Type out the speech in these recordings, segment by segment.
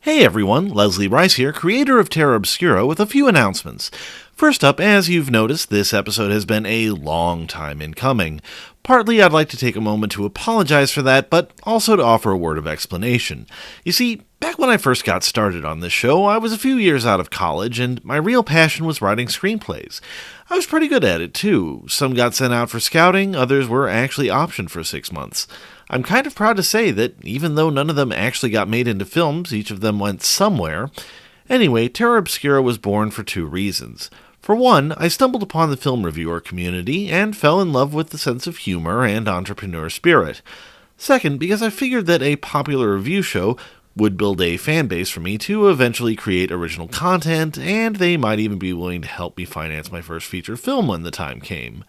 Hey everyone, Leslie Rice here, creator of Terra Obscura, with a few announcements. First up, as you've noticed, this episode has been a long time in coming. Partly I'd like to take a moment to apologize for that, but also to offer a word of explanation. You see, back when I first got started on this show, I was a few years out of college, and my real passion was writing screenplays. I was pretty good at it, too. Some got sent out for scouting, others were actually optioned for 6 months. I'm kind of proud to say that even though none of them actually got made into films, each of them went somewhere. Anyway, Terra Obscura was born for two reasons. For one, I stumbled upon the film reviewer community and fell in love with the sense of humor and entrepreneur spirit. Second, because I figured that a popular review show would build a fan base for me to eventually create original content, and they might even be willing to help me finance my first feature film when the time came.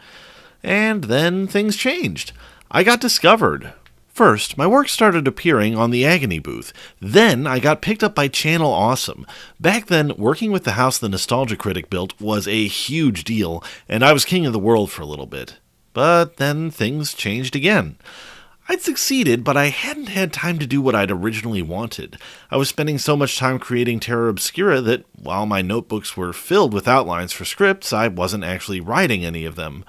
And then things changed. I got discovered. First, my work started appearing on the Agony booth. Then, I got picked up by Channel Awesome. Back then, working with the house the Nostalgia Critic built was a huge deal, and I was king of the world for a little bit. But then things changed again. I'd succeeded, but I hadn't had time to do what I'd originally wanted. I was spending so much time creating Terra Obscura that, while my notebooks were filled with outlines for scripts, I wasn't actually writing any of them.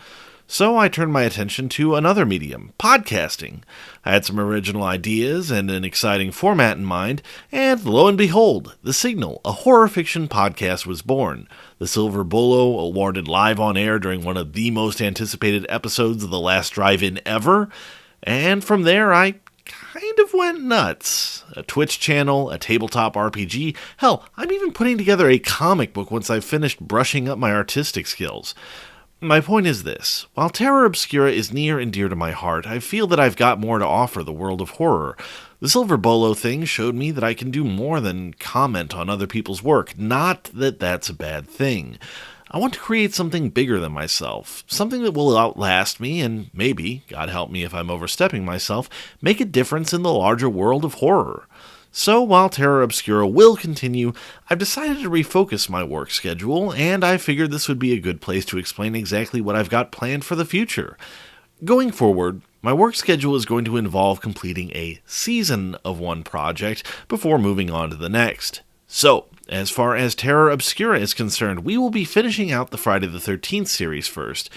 So I turned my attention to another medium, podcasting. I had some original ideas and an exciting format in mind, and lo and behold, The Signal, a horror fiction podcast, was born. The Silver Bolo awarded live on air during one of the most anticipated episodes of The Last Drive-In ever, and from there I kind of went nuts. A Twitch channel, a tabletop RPG, hell, I'm even putting together a comic book once I've finished brushing up my artistic skills. My point is this: while Terra Obscura is near and dear to my heart, I feel that I've got more to offer the world of horror. The Silver Bolo thing showed me that I can do more than comment on other people's work, not that that's a bad thing. I want to create something bigger than myself, something that will outlast me and maybe, God help me if I'm overstepping myself, make a difference in the larger world of horror. So while Terra Obscura will continue, I've decided to refocus my work schedule, and I figured this would be a good place to explain exactly what I've got planned for the future. Going forward, my work schedule is going to involve completing a season of one project before moving on to the next. So, as far as Terra Obscura is concerned, we will be finishing out the Friday the 13th series first.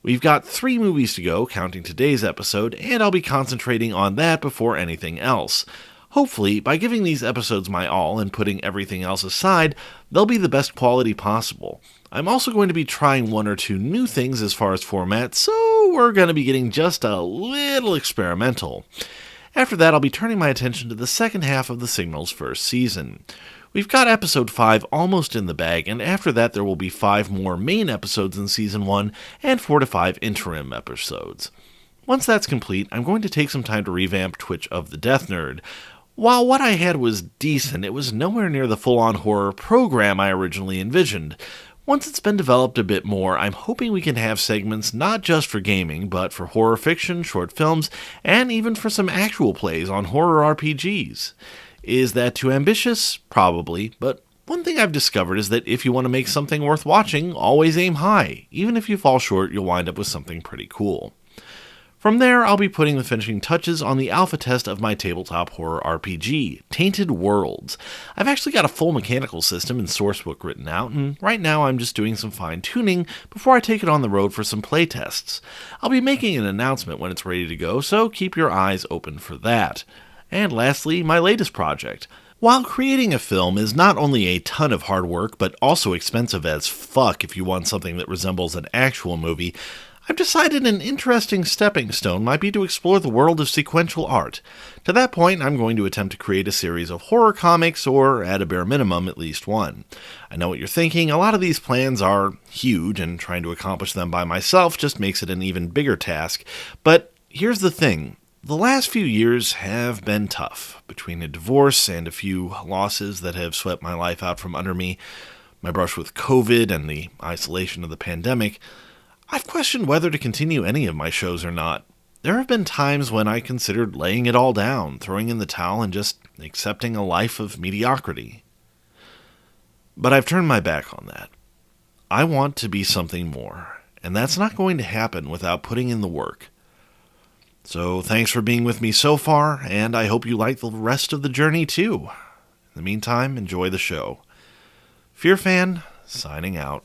We've got 3 movies to go, counting today's episode, and I'll be concentrating on that before anything else. Hopefully, by giving these episodes my all and putting everything else aside, they'll be the best quality possible. I'm also going to be trying 1 or 2 new things as far as format, so we're going to be getting just a little experimental. After that, I'll be turning my attention to the second half of The Signal's first season. We've got episode 5 almost in the bag, and after that there will be 5 more main episodes in season 1 and 4 to 5 interim episodes. Once that's complete, I'm going to take some time to revamp Twitch of the Death Nerd. While what I had was decent, it was nowhere near the full-on horror program I originally envisioned. Once it's been developed a bit more, I'm hoping we can have segments not just for gaming, but for horror fiction, short films, and even for some actual plays on horror RPGs. Is that too ambitious? Probably, but one thing I've discovered is that if you want to make something worth watching, always aim high. Even if you fall short, you'll wind up with something pretty cool. From there, I'll be putting the finishing touches on the alpha test of my tabletop horror RPG, Tainted Worlds. I've actually got a full mechanical system and sourcebook written out, and right now I'm just doing some fine-tuning before I take it on the road for some playtests. I'll be making an announcement when it's ready to go, so keep your eyes open for that. And lastly, my latest project. While creating a film is not only a ton of hard work, but also expensive as fuck if you want something that resembles an actual movie, I've decided an interesting stepping stone might be to explore the world of sequential art. To that point, I'm going to attempt to create a series of horror comics, or at a bare minimum, at least one. I know what you're thinking, a lot of these plans are huge, and trying to accomplish them by myself just makes it an even bigger task. But here's the thing. The last few years have been tough. Between a divorce and a few losses that have swept my life out from under me, my brush with COVID and the isolation of the pandemic, I've questioned whether to continue any of my shows or not. There have been times when I considered laying it all down, throwing in the towel, and just accepting a life of mediocrity. But I've turned my back on that. I want to be something more, and that's not going to happen without putting in the work. So thanks for being with me so far, and I hope you like the rest of the journey too. In the meantime, enjoy the show. Fear Fan, signing out.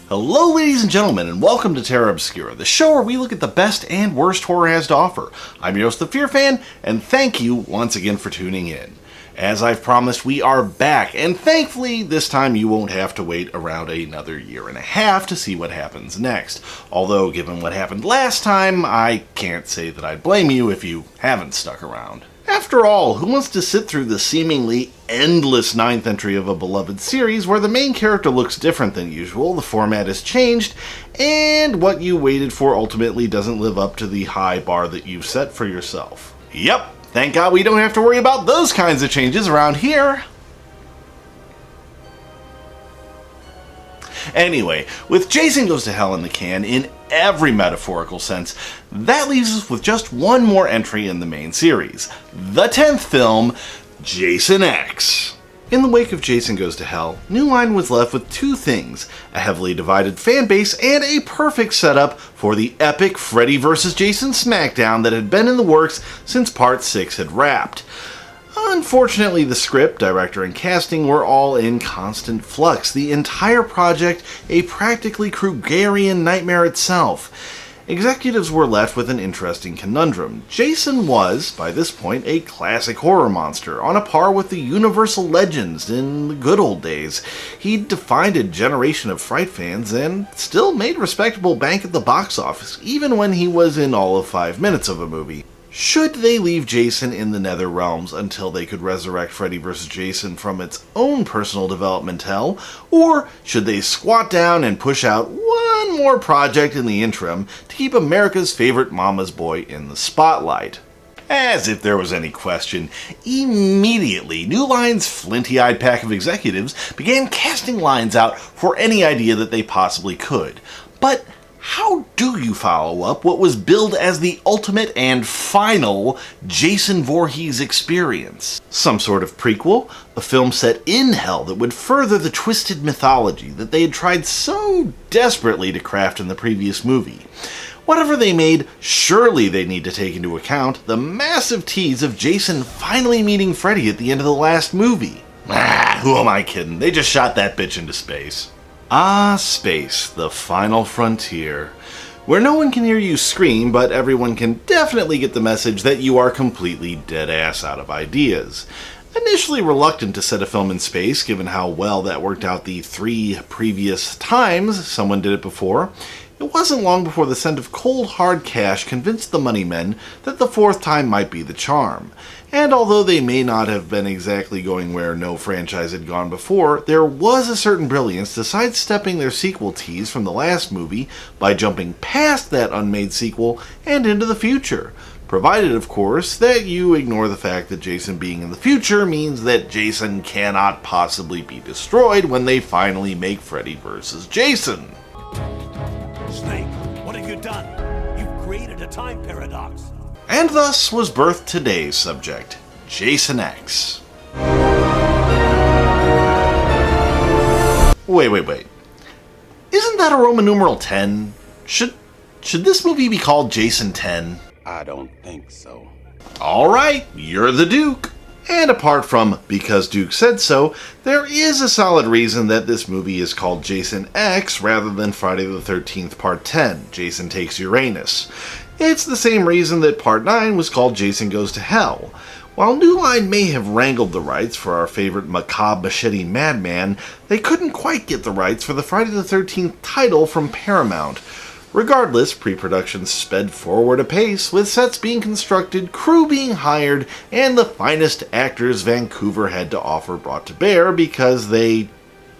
Hello, ladies and gentlemen, and welcome to Terra Obscura, the show where we look at the best and worst horror has to offer. I'm your host, the Fear Fan, and thank you once again for tuning in. As I've promised, we are back, and thankfully, this time you won't have to wait around another year and a half to see what happens next. Although, given what happened last time, I can't say that I'd blame you if you haven't stuck around. After all, who wants to sit through the seemingly endless ninth entry of a beloved series where the main character looks different than usual, the format has changed, and what you waited for ultimately doesn't live up to the high bar that you set for yourself? Yep, thank God we don't have to worry about those kinds of changes around here. Anyway, with Jason Goes to Hell in the can in every metaphorical sense, that leaves us with just one more entry in the main series, the 10th film, Jason X. In the wake of Jason Goes to Hell, New Line was left with two things: a heavily divided fanbase and a perfect setup for the epic Freddy vs. Jason smackdown that had been in the works since Part 6 had wrapped. Unfortunately, the script, director, and casting were all in constant flux, the entire project a practically Krugerian nightmare itself. Executives were left with an interesting conundrum. Jason was, by this point, a classic horror monster, on a par with the Universal legends in the good old days. He'd defined a generation of Fright fans and still made respectable bank at the box office, even when he was in all of 5 minutes of a movie. Should they leave Jason in the nether realms until they could resurrect Freddy vs. Jason from its own personal development hell, or should they squat down and push out one more project in the interim to keep America's favorite mama's boy in the spotlight? As if there was any question, immediately New Line's flinty-eyed pack of executives began casting lines out for any idea that they possibly could. But how do you follow up what was billed as the ultimate and final Jason Voorhees experience? Some sort of prequel? A film set in hell that would further the twisted mythology that they had tried so desperately to craft in the previous movie? Whatever they made, surely they need to take into account the massive tease of Jason finally meeting Freddy at the end of the last movie. Who am I kidding? They just shot that bitch into space. Ah, space, the final frontier, where no one can hear you scream, but everyone can definitely get the message that you are completely dead-ass out of ideas. Initially reluctant to set a film in space, given how well that worked out the 3 previous times someone did it before, it wasn't long before the scent of cold hard cash convinced the money men that the 4th time might be the charm. And although they may not have been exactly going where no franchise had gone before, there was a certain brilliance to sidestepping their sequel tease from the last movie by jumping past that unmade sequel and into the future. Provided, of course, that you ignore the fact that Jason being in the future means that Jason cannot possibly be destroyed when they finally make Freddy vs. Jason. Snake, what have you done? You've created a time paradox. And thus was birthed today's subject, Jason X. Wait. Isn't that a Roman numeral 10? Should this movie be called Jason 10? I don't think so. Alright, you're the Duke. And apart from because Duke said so, there is a solid reason that this movie is called Jason X rather than Friday the 13th Part 10, Jason Takes Uranus. It's the same reason that Part 9 was called Jason Goes to Hell. While New Line may have wrangled the rights for our favorite macabre machete madman, they couldn't quite get the rights for the Friday the 13th title from Paramount. Regardless, pre-production sped forward apace, with sets being constructed, crew being hired, and the finest actors Vancouver had to offer brought to bear because they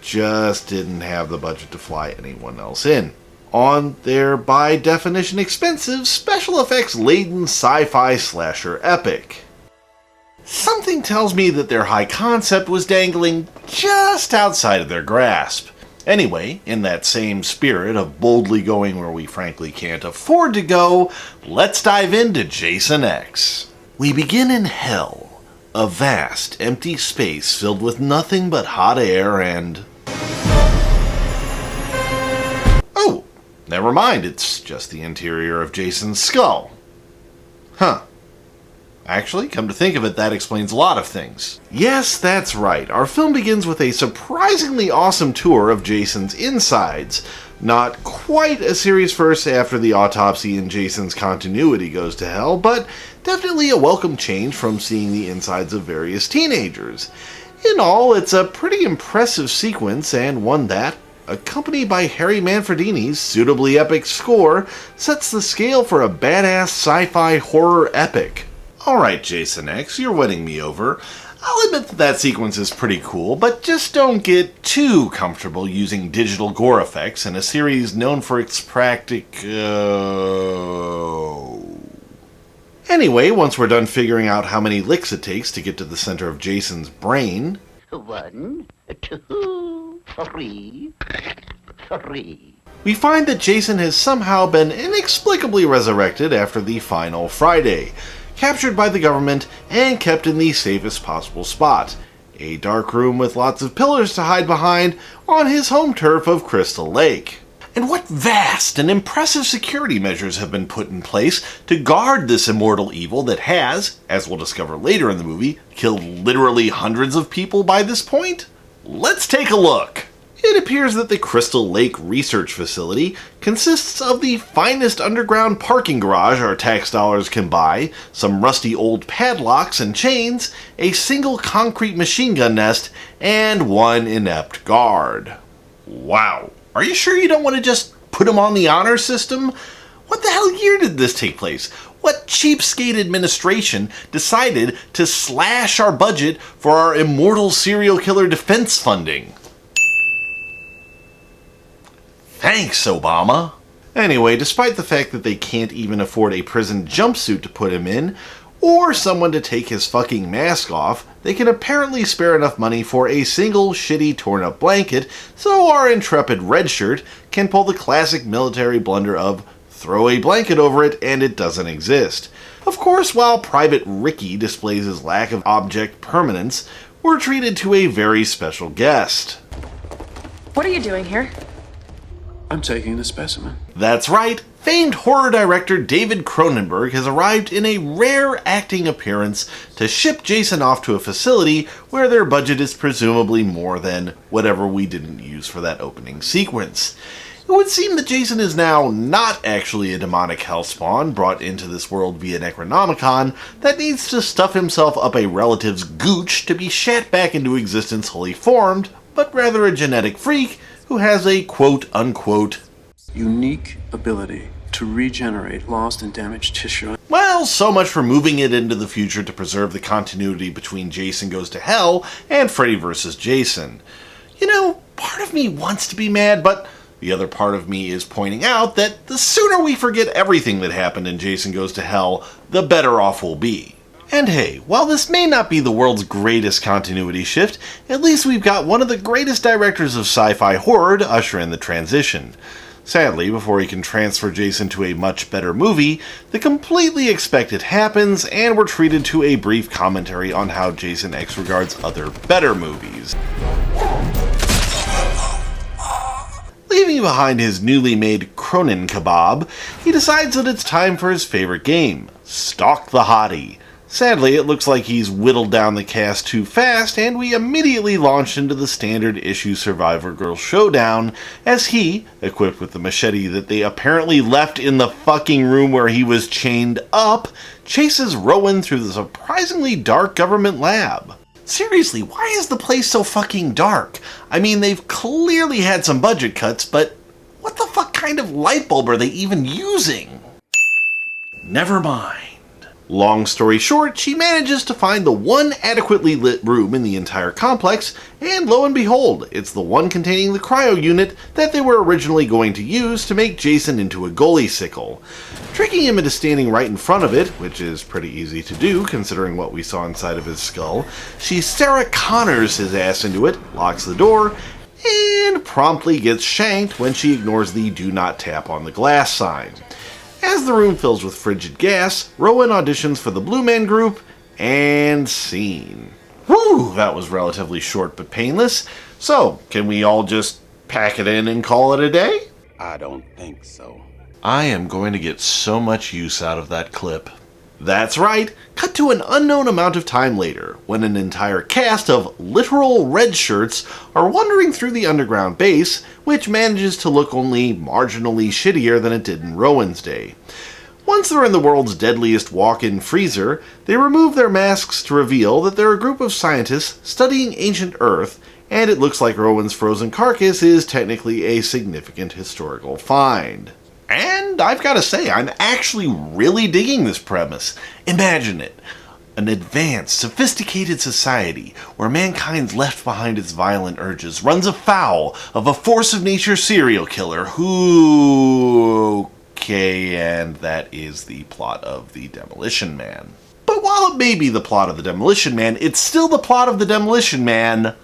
just didn't have the budget to fly anyone else in. On their by definition expensive, special effects laden sci-fi slasher epic. Something tells me that their high concept was dangling just outside of their grasp. Anyway, in that same spirit of boldly going where we frankly can't afford to go, let's dive into Jason X. We begin in hell, a vast, empty space filled with nothing but hot air and... Oh, never mind, it's just the interior of Jason's skull. Huh. Actually, come to think of it, that explains a lot of things. Yes, that's right. Our film begins with a surprisingly awesome tour of Jason's insides. Not quite a series first after the autopsy and Jason's continuity goes to hell, but definitely a welcome change from seeing the insides of various teenagers. In all, it's a pretty impressive sequence, and one that, accompanied by Harry Manfredini's suitably epic score, sets the scale for a badass sci-fi horror epic. Alright, Jason X, you're winning me over. I'll admit that sequence is pretty cool, but just don't get too comfortable using digital gore effects in a series known for its Anyway, once we're done figuring out how many licks it takes to get to the center of Jason's brain... 1, 2, 3. We find that Jason has somehow been inexplicably resurrected after the final Friday, captured by the government and kept in the safest possible spot, a dark room with lots of pillars to hide behind on his home turf of Crystal Lake. And what vast and impressive security measures have been put in place to guard this immortal evil that has, as we'll discover later in the movie, killed literally hundreds of people by this point? Let's take a look. It appears that the Crystal Lake Research Facility consists of the finest underground parking garage our tax dollars can buy, some rusty old padlocks and chains, a single concrete machine gun nest, and one inept guard. Wow. Are you sure you don't want to just put him on the honor system? What the hell year did this take place? What cheapskate administration decided to slash our budget for our immortal serial killer defense funding? Thanks, Obama. Anyway, despite the fact that they can't even afford a prison jumpsuit to put him in, or someone to take his fucking mask off, they can apparently spare enough money for a single shitty torn up blanket, so our intrepid redshirt can pull the classic military blunder of throw a blanket over it and it doesn't exist. Of course, while Private Ricky displays his lack of object permanence, we're treated to a very special guest. What are you doing here? I'm taking the specimen. That's right, famed horror director David Cronenberg has arrived in a rare acting appearance to ship Jason off to a facility where their budget is presumably more than whatever we didn't use for that opening sequence. It would seem that Jason is now not actually a demonic hellspawn brought into this world via Necronomicon that needs to stuff himself up a relative's gooch to be shat back into existence wholly formed, but rather a genetic freak who has a quote-unquote unique ability to regenerate lost and damaged tissue. Well, so much for moving it into the future to preserve the continuity between Jason Goes to Hell and Freddy vs. Jason. You know, part of me wants to be mad, but the other part of me is pointing out that the sooner we forget everything that happened in Jason Goes to Hell, the better off we'll be. And hey, while this may not be the world's greatest continuity shift, at least we've got one of the greatest directors of sci-fi horror to usher in the transition. Sadly, before he can transfer Jason to a much better movie, the completely expected happens, and we're treated to a brief commentary on how Jason X regards other better movies. Leaving behind his newly made Cronin kebab, he decides that it's time for his favorite game, Stalk the Hottie. Sadly, it looks like he's whittled down the cast too fast, and we immediately launch into the standard issue Survivor Girl showdown as he, equipped with the machete that they apparently left in the fucking room where he was chained up, chases Rowan through the surprisingly dark government lab. Seriously, why is the place so fucking dark? I mean, they've clearly had some budget cuts, but what the fuck kind of light bulb are they even using? Never mind. Long story short, she manages to find the one adequately lit room in the entire complex, and lo and behold, it's the one containing the cryo unit that they were originally going to use to make Jason into a goalie sickle. Tricking him into standing right in front of it, which is pretty easy to do considering what we saw inside of his skull, she Sarah Connors his ass into it, locks the door, and promptly gets shanked when she ignores the "do not tap on the glass" sign. As the room fills with frigid gas, Rowan auditions for the Blue Man Group, and scene. Whew, that was relatively short but painless. So, can we all just pack it in and call it a day? I don't think so. I am going to get so much use out of that clip. That's right, cut to an unknown amount of time later, when an entire cast of literal red shirts are wandering through the underground base, which manages to look only marginally shittier than it did in Rowan's day. Once they're in the world's deadliest walk-in freezer, they remove their masks to reveal that they're a group of scientists studying ancient Earth, and it looks like Rowan's frozen carcass is technically a significant historical find. And I've got to say, I'm actually really digging this premise. Imagine it. An advanced, sophisticated society where mankind's left behind its violent urges runs afoul of a force of nature serial killer who... Okay, and that is the plot of The Demolition Man. But while it may be the plot of The Demolition Man, it's still the plot of The Demolition Man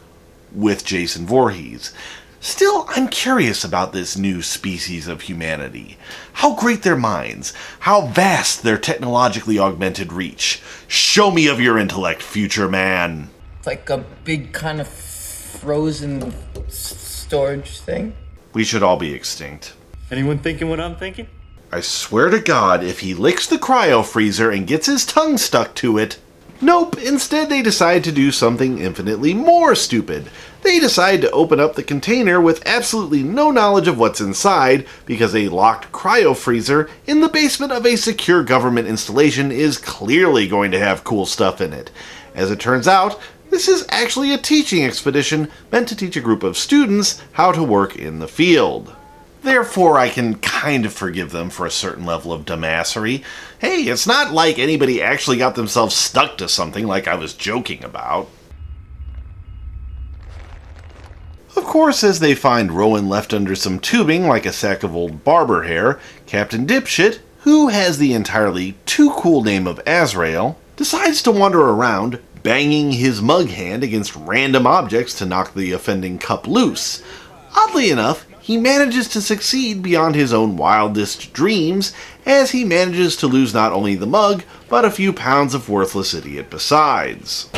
with Jason Voorhees. Still, I'm curious about this new species of humanity. How great their minds, how vast their technologically augmented reach. Show me of your intellect, future man. Like a big kind of frozen storage thing? We should all be extinct. Anyone thinking what I'm thinking? I swear to God, if he licks the cryo freezer and gets his tongue stuck to it... Nope, instead they decide to do something infinitely more stupid. They decide to open up the container with absolutely no knowledge of what's inside, because a locked cryo freezer in the basement of a secure government installation is clearly going to have cool stuff in it. As it turns out, this is actually a teaching expedition meant to teach a group of students how to work in the field. Therefore, I can kind of forgive them for a certain level of dumbassery. Hey, it's not like anybody actually got themselves stuck to something like I was joking about. Of course, as they find Rowan left under some tubing like a sack of old barber hair, Captain Dipshit, who has the entirely too cool name of Azrael, decides to wander around, banging his mug hand against random objects to knock the offending cup loose. Oddly enough, he manages to succeed beyond his own wildest dreams, as he manages to lose not only the mug, but a few pounds of worthless idiot besides.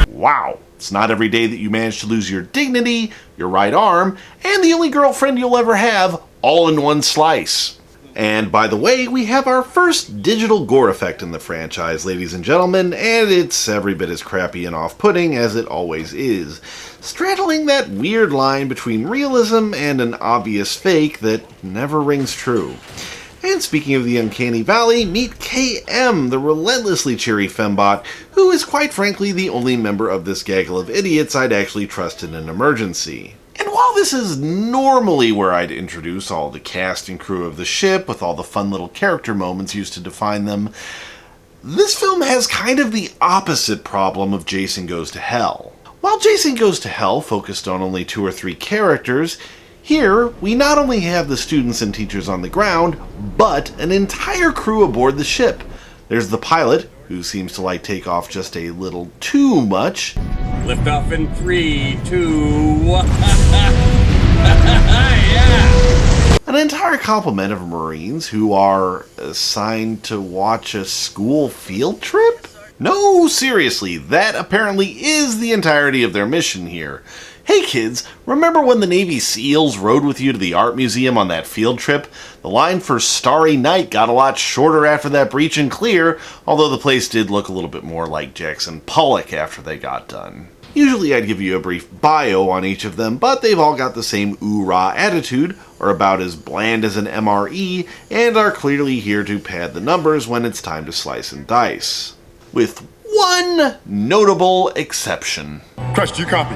Wow, it's not every day that you manage to lose your dignity, your right arm, and the only girlfriend you'll ever have, all in one slice. And by the way, we have our first digital gore effect in the franchise, ladies and gentlemen, and it's every bit as crappy and off-putting as it always is, straddling that weird line between realism and an obvious fake that never rings true. And speaking of the Uncanny Valley, meet KM, the relentlessly cheery fembot, who is quite frankly the only member of this gaggle of idiots I'd actually trust in an emergency. And while this is normally where I'd introduce all the cast and crew of the ship with all the fun little character moments used to define them, this film has kind of the opposite problem of Jason Goes to Hell. While Jason Goes to Hell focused on only 2 or 3 characters, here we not only have the students and teachers on the ground, but an entire crew aboard the ship. There's the pilot, who seems to like take off just a little too much. Lift off in 3, 2, 1. Yeah! An entire complement of Marines who are assigned to watch a school field trip? No, seriously, that apparently is the entirety of their mission here. Hey kids, remember when the Navy SEALs rode with you to the art museum on that field trip? The line for Starry Night got a lot shorter after that breach and clear, although the place did look a little bit more like Jackson Pollock after they got done. Usually I'd give you a brief bio on each of them, but they've all got the same ooh-rah attitude, are about as bland as an MRE, and are clearly here to pad the numbers when it's time to slice and dice. With one notable exception. Crutch, do you copy?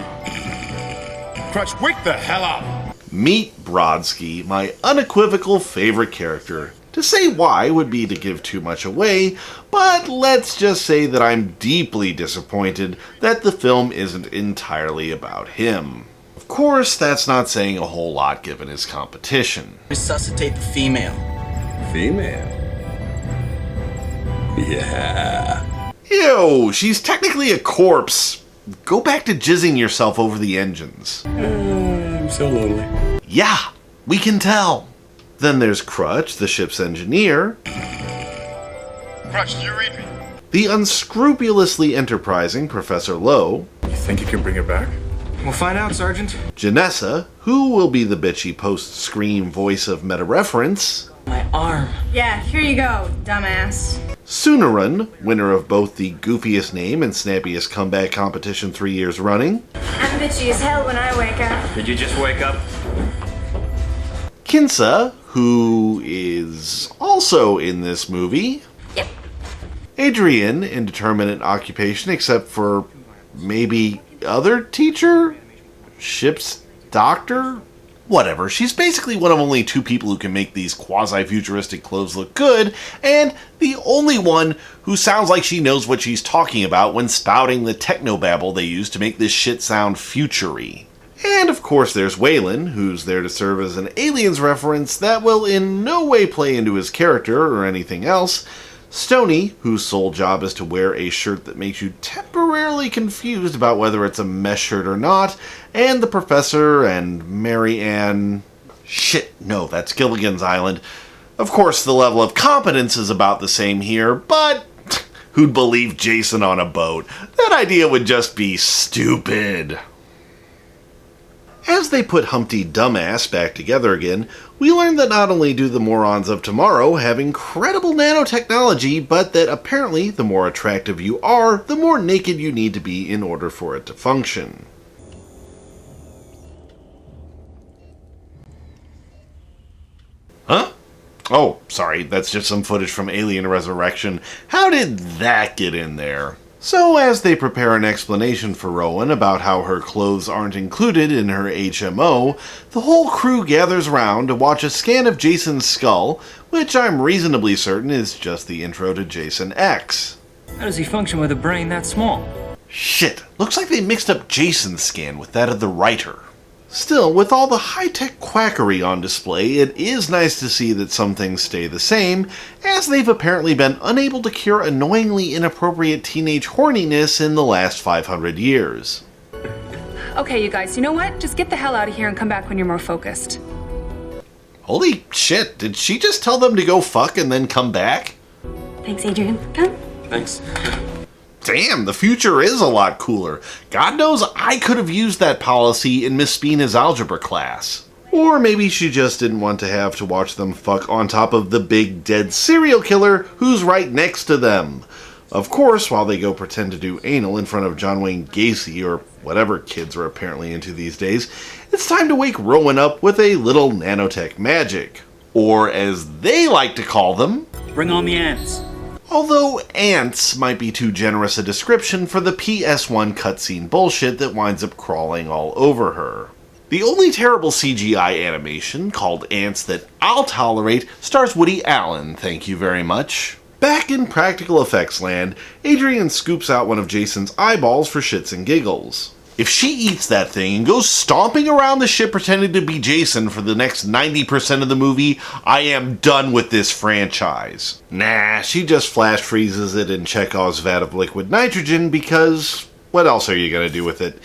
Crutch, wake the hell up! Meet Brodsky, my unequivocal favorite character. To say why would be to give too much away, but let's just say that I'm deeply disappointed that the film isn't entirely about him. Of course, that's not saying a whole lot given his competition. Resuscitate the female. Female? Yeah. Ew, she's technically a corpse. Go back to jizzing yourself over the engines. I'm so lonely. Yeah, we can tell. Then there's Crutch, the ship's engineer. Crutch, do you read me? The unscrupulously enterprising Professor Lowe. You think you can bring it back? We'll find out, Sergeant. Janessa, who will be the bitchy post-scream voice of meta-reference. My arm. Yeah, here you go, dumbass. Soonarun, winner of both the goofiest name and snappiest comeback competition 3 years running. I'm bitchy as hell when I wake up. Did you just wake up? Kinsa, who is also in this movie. Yep. Adrian, indeterminate occupation except for maybe other teacher? Ship's doctor? Whatever, she's basically one of only 2 people who can make these quasi-futuristic clothes look good, and the only one who sounds like she knows what she's talking about when spouting the technobabble they use to make this shit sound future-y. And of course there's Waylon, who's there to serve as an Aliens reference that will in no way play into his character or anything else. Stoney, whose sole job is to wear a shirt that makes you temporarily confused about whether it's a mesh shirt or not, and the Professor and Mary Ann... Shit, no, that's Gilligan's Island. Of course, the level of competence is about the same here, but who'd believe Jason on a boat? That idea would just be stupid. As they put Humpty Dumbass back together again, we learn that not only do the morons of tomorrow have incredible nanotechnology, but that apparently the more attractive you are, the more naked you need to be in order for it to function. Huh? Oh, sorry, that's just some footage from Alien Resurrection. How did that get in there? So as they prepare an explanation for Rowan about how her clothes aren't included in her HMO, the whole crew gathers round to watch a scan of Jason's skull, which I'm reasonably certain is just the intro to Jason X. How does he function with a brain that small? Shit, looks like they mixed up Jason's scan with that of the writer. Still, with all the high-tech quackery on display, it is nice to see that some things stay the same, as they've apparently been unable to cure annoyingly inappropriate teenage horniness in the last 500 years. Okay, you guys, you know what? Just get the hell out of here and come back when you're more focused. Holy shit, did she just tell them to go fuck and then come back? Thanks, Adrian. Come. Thanks. Damn, the future is a lot cooler. God knows I could have used that policy in Miss Spina's algebra class. Or maybe she just didn't want to have to watch them fuck on top of the big dead serial killer who's right next to them. Of course, while they go pretend to do anal in front of John Wayne Gacy, or whatever kids are apparently into these days, it's time to wake Rowan up with a little nanotech magic. Or as they like to call them... Bring on the ants. Although ants might be too generous a description for the PS1 cutscene bullshit that winds up crawling all over her. The only terrible CGI animation, called Ants, that I'll tolerate stars Woody Allen, thank you very much. Back in practical effects land, Adrian scoops out one of Jason's eyeballs for shits and giggles. If she eats that thing and goes stomping around the ship pretending to be Jason for the next 90% of the movie, I am done with this franchise. Nah, she just flash freezes it in Chekhov's vat of liquid nitrogen because what else are you gonna do with it?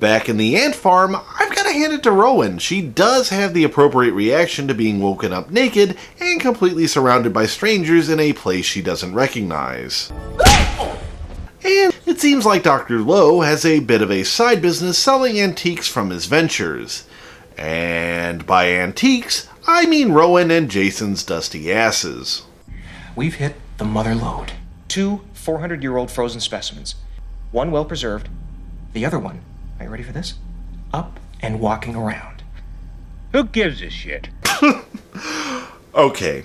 Back in the ant farm, I've gotta hand it to Rowan. She does have the appropriate reaction to being woken up naked and completely surrounded by strangers in a place she doesn't recognize. it seems like Dr. Lowe has a bit of a side business selling antiques from his ventures. And by antiques, I mean Rowan and Jason's dusty asses. We've hit the mother lode. 2 400-year-old frozen specimens. One well-preserved, the other one, are you ready for this? Up and walking around. Who gives a shit? Okay,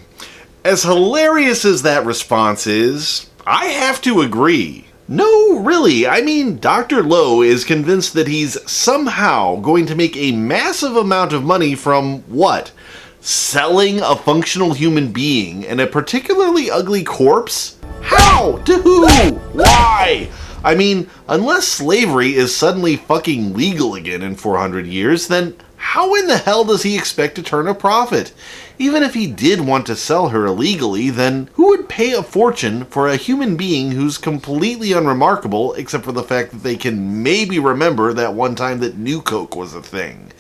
as hilarious as that response is, I have to agree. No, really, I mean, Dr. Lowe is convinced that he's somehow going to make a massive amount of money from what? Selling a functional human being and a particularly ugly corpse? How? To who? Why? I mean, unless slavery is suddenly fucking legal again in 400 years, then how in the hell does he expect to turn a profit? Even if he did want to sell her illegally, then who would pay a fortune for a human being who's completely unremarkable except for the fact that they can maybe remember that one time that New Coke was a thing?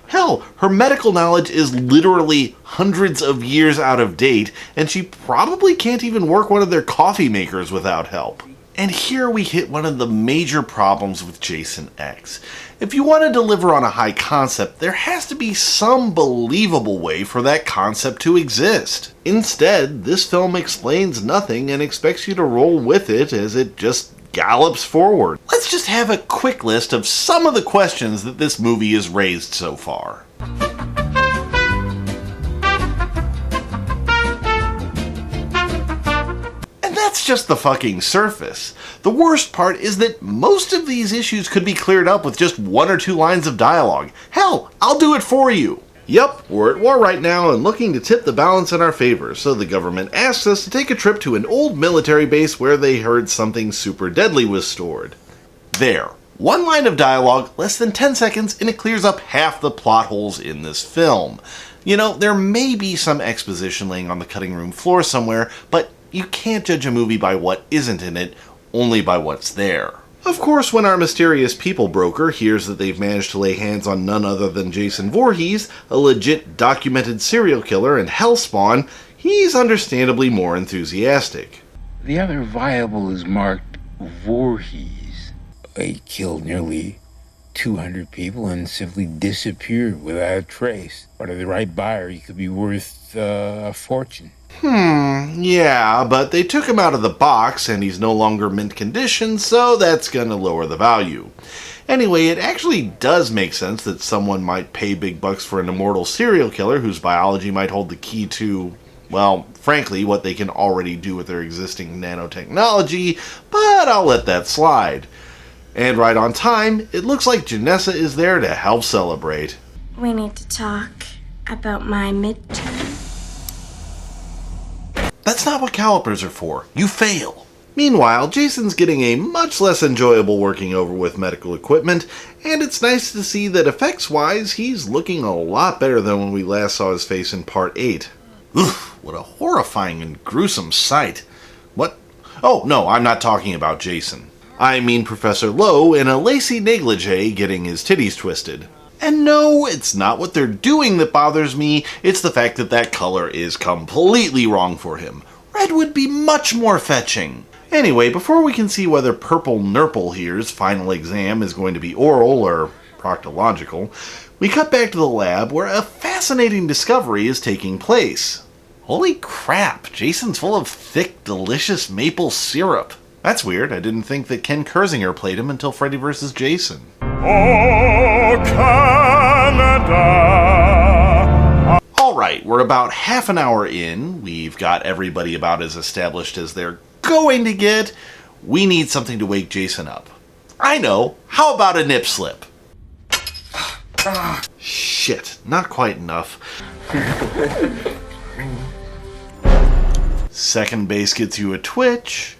Hell, her medical knowledge is literally hundreds of years out of date, and she probably can't even work one of their coffee makers without help. And here we hit one of the major problems with Jason X. If you want to deliver on a high concept, there has to be some believable way for that concept to exist. Instead, this film explains nothing and expects you to roll with it as it just gallops forward. Let's just have a quick list of some of the questions that this movie has raised so far. That's just the fucking surface. The worst part is that most of these issues could be cleared up with just 1 or 2 lines of dialogue. Hell, I'll do it for you. Yep, we're at war right now and looking to tip the balance in our favor, so the government asks us to take a trip to an old military base where they heard something super deadly was stored. There. 1 line of dialogue, less than 10 seconds, and it clears up half the plot holes in this film. You know, there may be some exposition laying on the cutting room floor somewhere, but you can't judge a movie by what isn't in it, only by what's there. Of course, when our mysterious people broker hears that they've managed to lay hands on none other than Jason Voorhees, a legit documented serial killer and hellspawn, he's understandably more enthusiastic. The other viable is marked Voorhees. He killed nearly 200 people and simply disappeared without a trace. But to the right buyer, he could be worth a fortune. Yeah, but they took him out of the box and he's no longer mint condition, so that's gonna lower the value. Anyway, it actually does make sense that someone might pay big bucks for an immortal serial killer whose biology might hold the key to, well, frankly, what they can already do with their existing nanotechnology, but I'll let that slide. And right on time, it looks like Janessa is there to help celebrate. We need to talk about my midterm. That's not what calipers are for. You fail. Meanwhile, Jason's getting a much less enjoyable working over with medical equipment, and it's nice to see that effects-wise, he's looking a lot better than when we last saw his face in Part 8. Oof, what a horrifying and gruesome sight. What? Oh, no, I'm not talking about Jason. I mean Professor Lowe in a lacy negligee getting his titties twisted. And no, it's not what they're doing that bothers me, it's the fact that that color is completely wrong for him. Red would be much more fetching. Anyway, before we can see whether Purple Nurple here's final exam is going to be oral or proctological, we cut back to the lab where a fascinating discovery is taking place. Holy crap, Jason's full of thick, delicious maple syrup. That's weird, I didn't think that Ken Kersinger played him until Freddy vs. Jason. Oh, Canada! Alright, we're about half an hour in. We've got everybody about as established as they're going to get. We need something to wake Jason up. I know, how about a nip slip? Shit, not quite enough. Second base gets you a twitch.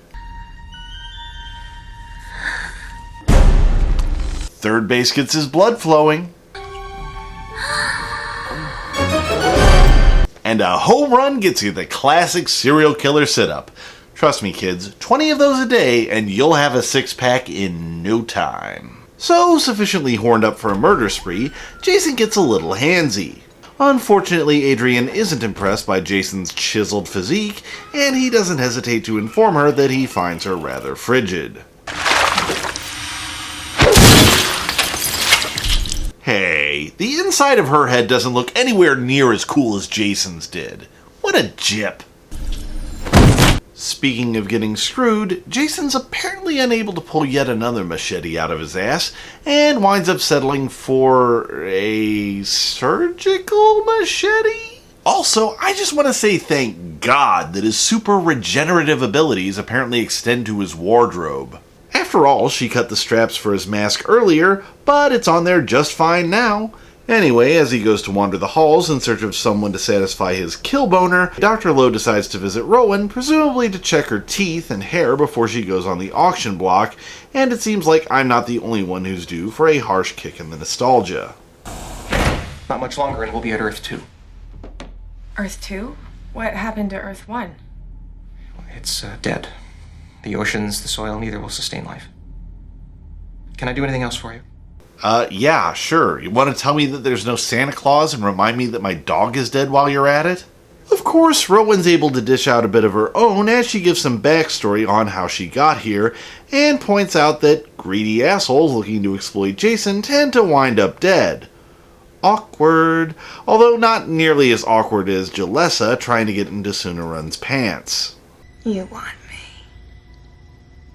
Third base gets his blood flowing. And a home run gets you the classic serial killer sit-up. Trust me, kids, 20 of those a day and you'll have a six-pack in no time. So, sufficiently horned up for a murder spree, Jason gets a little handsy. Unfortunately, Adrian isn't impressed by Jason's chiseled physique, and he doesn't hesitate to inform her that he finds her rather frigid. Hey, the inside of her head doesn't look anywhere near as cool as Jason's did. What a jip. Speaking of getting screwed, Jason's apparently unable to pull yet another machete out of his ass, and winds up settling for a surgical machete? Also, I just want to say thank God that his super regenerative abilities apparently extend to his wardrobe. After all, she cut the straps for his mask earlier, but it's on there just fine now. Anyway, as he goes to wander the halls in search of someone to satisfy his kill boner, Dr. Lowe decides to visit Rowan, presumably to check her teeth and hair before she goes on the auction block, and it seems like I'm not the only one who's due for a harsh kick in the nostalgia. Not much longer and we'll be at Earth 2. Earth 2? What happened to Earth 1? It's dead. The oceans, the soil, neither will sustain life. Can I do anything else for you? Yeah, sure. You want to tell me that there's no Santa Claus and remind me that my dog is dead while you're at it? Of course, Rowan's able to dish out a bit of her own as she gives some backstory on how she got here, and points out that greedy assholes looking to exploit Jason tend to wind up dead. Awkward. Although not nearly as awkward as Jalessa trying to get into Sonoran's pants. You want me?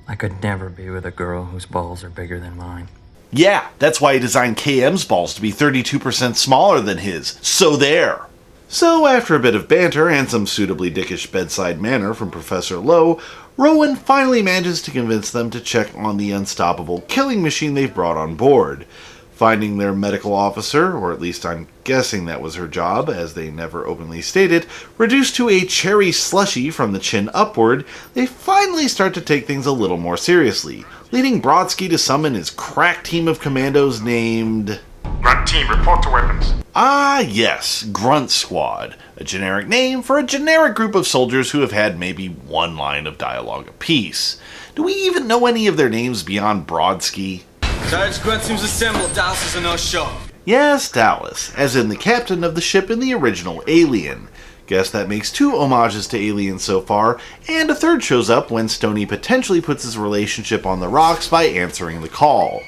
I could never be with a girl whose balls are bigger than mine. Yeah, that's why he designed KM's balls to be 32% smaller than his. So there! So after a bit of banter and some suitably dickish bedside manner from Professor Lowe, Rowan finally manages to convince them to check on the unstoppable killing machine they've brought on board. Finding their medical officer, or at least I'm guessing that was her job, as they never openly stated, reduced to a cherry slushy from the chin upward, they finally start to take things a little more seriously, leading Brodsky to summon his crack team of commandos named... Grunt Team, report to weapons. Ah, yes, Grunt Squad, a generic name for a generic group of soldiers who have had maybe one line of dialogue apiece. Do we even know any of their names beyond Brodsky? Sarge, Grunt Team's assembled. Dallas is a no-show. Yes, Dallas, as in the captain of the ship in the original Alien. Guess that makes 2 homages to Alien so far, and a third shows up when Stoney potentially puts his relationship on the rocks by answering the call.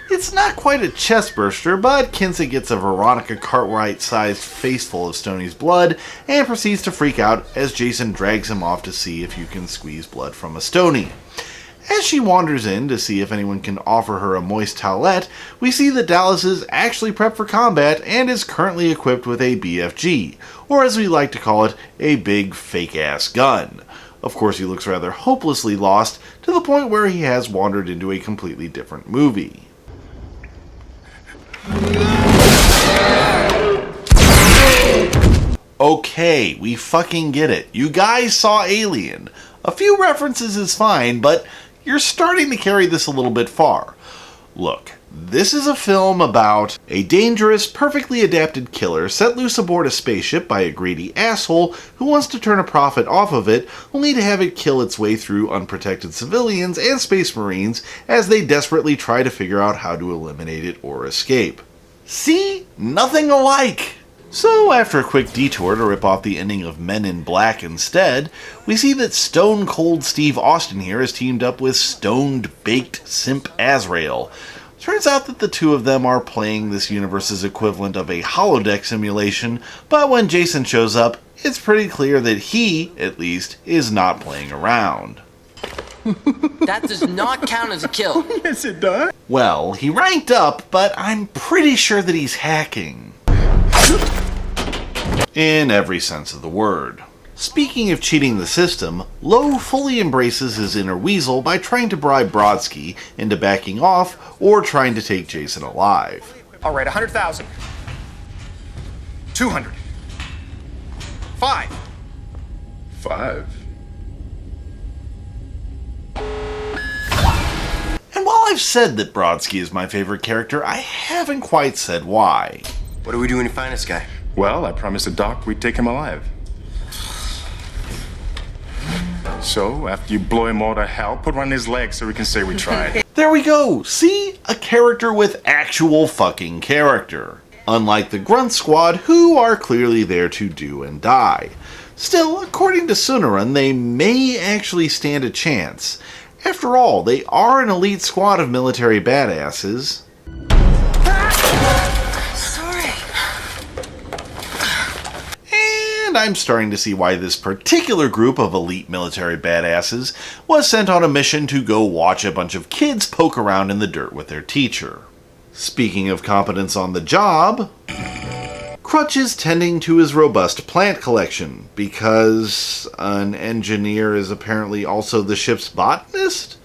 It's not quite a chest burster, but Kinsey gets a Veronica Cartwright-sized faceful of Stoney's blood and proceeds to freak out as Jason drags him off to see if you can squeeze blood from a Stoney. As she wanders in to see if anyone can offer her a moist towelette, we see that Dallas is actually prepped for combat and is currently equipped with a BFG, or as we like to call it, a big fake-ass gun. Of course, he looks rather hopelessly lost, to the point where he has wandered into a completely different movie. Okay, we fucking get it. You guys saw Alien. A few references is fine, but you're starting to carry this a little bit far. Look, this is a film about a dangerous, perfectly adapted killer set loose aboard a spaceship by a greedy asshole who wants to turn a profit off of it, only to have it kill its way through unprotected civilians and space marines as they desperately try to figure out how to eliminate it or escape. See? Nothing alike! So, after a quick detour to rip off the ending of Men in Black instead, we see that Stone Cold Steve Austin here has teamed up with Stoned Baked Simp Azrael. Turns out that the two of them are playing this universe's equivalent of a holodeck simulation, but when Jason shows up, it's pretty clear that he, at least, is not playing around. That does not count as a kill. Yes, it does. Well, he ranked up, but I'm pretty sure that he's hacking. In every sense of the word. Speaking of cheating the system, Lowe fully embraces his inner weasel by trying to bribe Brodsky into backing off or trying to take Jason alive. All right, 100,000. 200. 5. 5. And while I've said that Brodsky is my favorite character, I haven't quite said why. What do we do when you find this guy? Well, I promised the doc we'd take him alive. So, after you blow him all to hell, put one on his leg so we can say we tried. There we go! See? A character with actual fucking character. Unlike the Grunt Squad, who are clearly there to do and die. Still, according to Sonoran, they may actually stand a chance. After all, they are an elite squad of military badasses. and I'm starting to see why this particular group of elite military badasses was sent on a mission to go watch a bunch of kids poke around in the dirt with their teacher. Speaking of competence on the job, Crutch is tending to his robust plant collection because an engineer is apparently also the ship's botanist?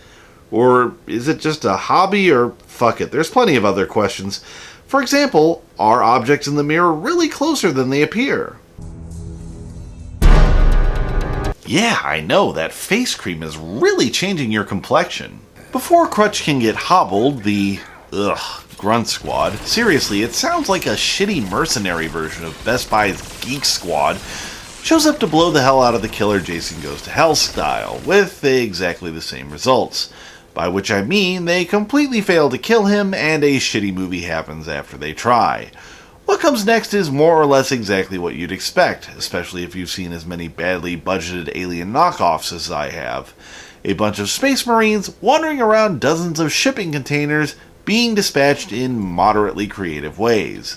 Or is it just a hobby, or fuck it, there's plenty of other questions. For example, are objects in the mirror really closer than they appear? Yeah, I know, that face cream is really changing your complexion. Before Crutch can get hobbled, the Grunt Squad. Seriously, it sounds like a shitty mercenary version of Best Buy's Geek Squad. Shows up to blow the hell out of the killer Jason Goes to Hell style, with exactly the same results. By which I mean they completely fail to kill him, and a shitty movie happens after they try. What comes next is more or less exactly what you'd expect, especially if you've seen as many badly budgeted Alien knockoffs as I have. A bunch of space marines wandering around dozens of shipping containers, being dispatched in moderately creative ways.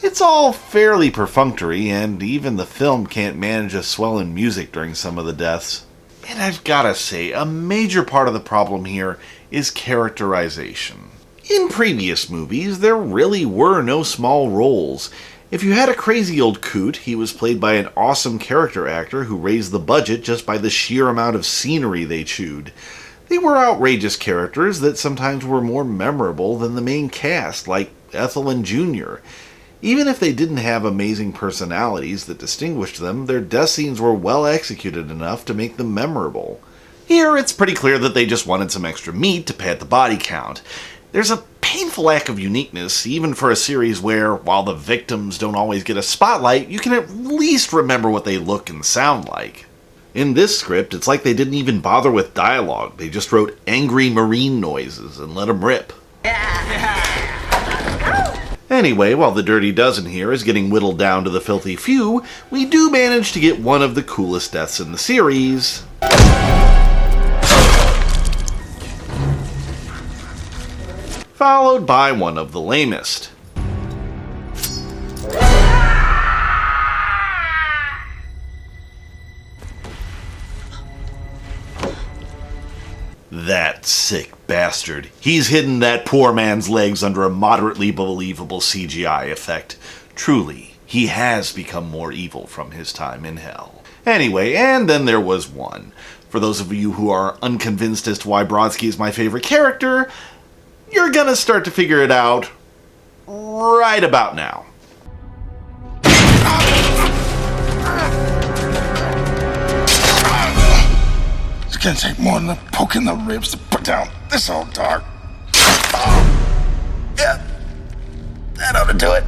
It's all fairly perfunctory, and even the film can't manage a swell in music during some of the deaths. And I've gotta say, a major part of the problem here is characterization. In previous movies, there really were no small roles. If you had a crazy old coot, he was played by an awesome character actor who raised the budget just by the sheer amount of scenery they chewed. They were outrageous characters that sometimes were more memorable than the main cast, like Ethel and Jr. Even if they didn't have amazing personalities that distinguished them, their death scenes were well executed enough to make them memorable. Here, it's pretty clear that they just wanted some extra meat to pad the body count. There's a painful lack of uniqueness, even for a series where, while the victims don't always get a spotlight, you can at least remember what they look and sound like. In this script, it's like they didn't even bother with dialogue. They just wrote angry marine noises and let them rip. Anyway, while the Dirty Dozen here is getting whittled down to the filthy few, we do manage to get one of the coolest deaths in the series. Followed by one of the lamest. That sick bastard. He's hidden that poor man's legs under a moderately believable CGI effect. Truly, he has become more evil from his time in hell. Anyway, and then there was one. For those of you who are unconvinced as to why Brodsky is my favorite character, you're gonna start to figure it out right about now. It's gonna take more than a poke in the ribs to put down this old dog. Yeah, that ought to do it.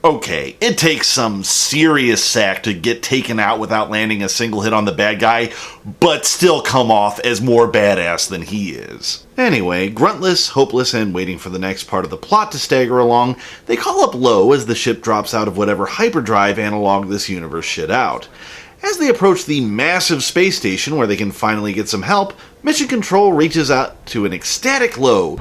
Okay, it takes some serious sack to get taken out without landing a single hit on the bad guy, but still come off as more badass than he is. Anyway, gruntless, hopeless, and waiting for the next part of the plot to stagger along, they call up Low as the ship drops out of whatever hyperdrive analog this universe shit out. As they approach the massive space station where they can finally get some help, Mission Control reaches out to an ecstatic Low,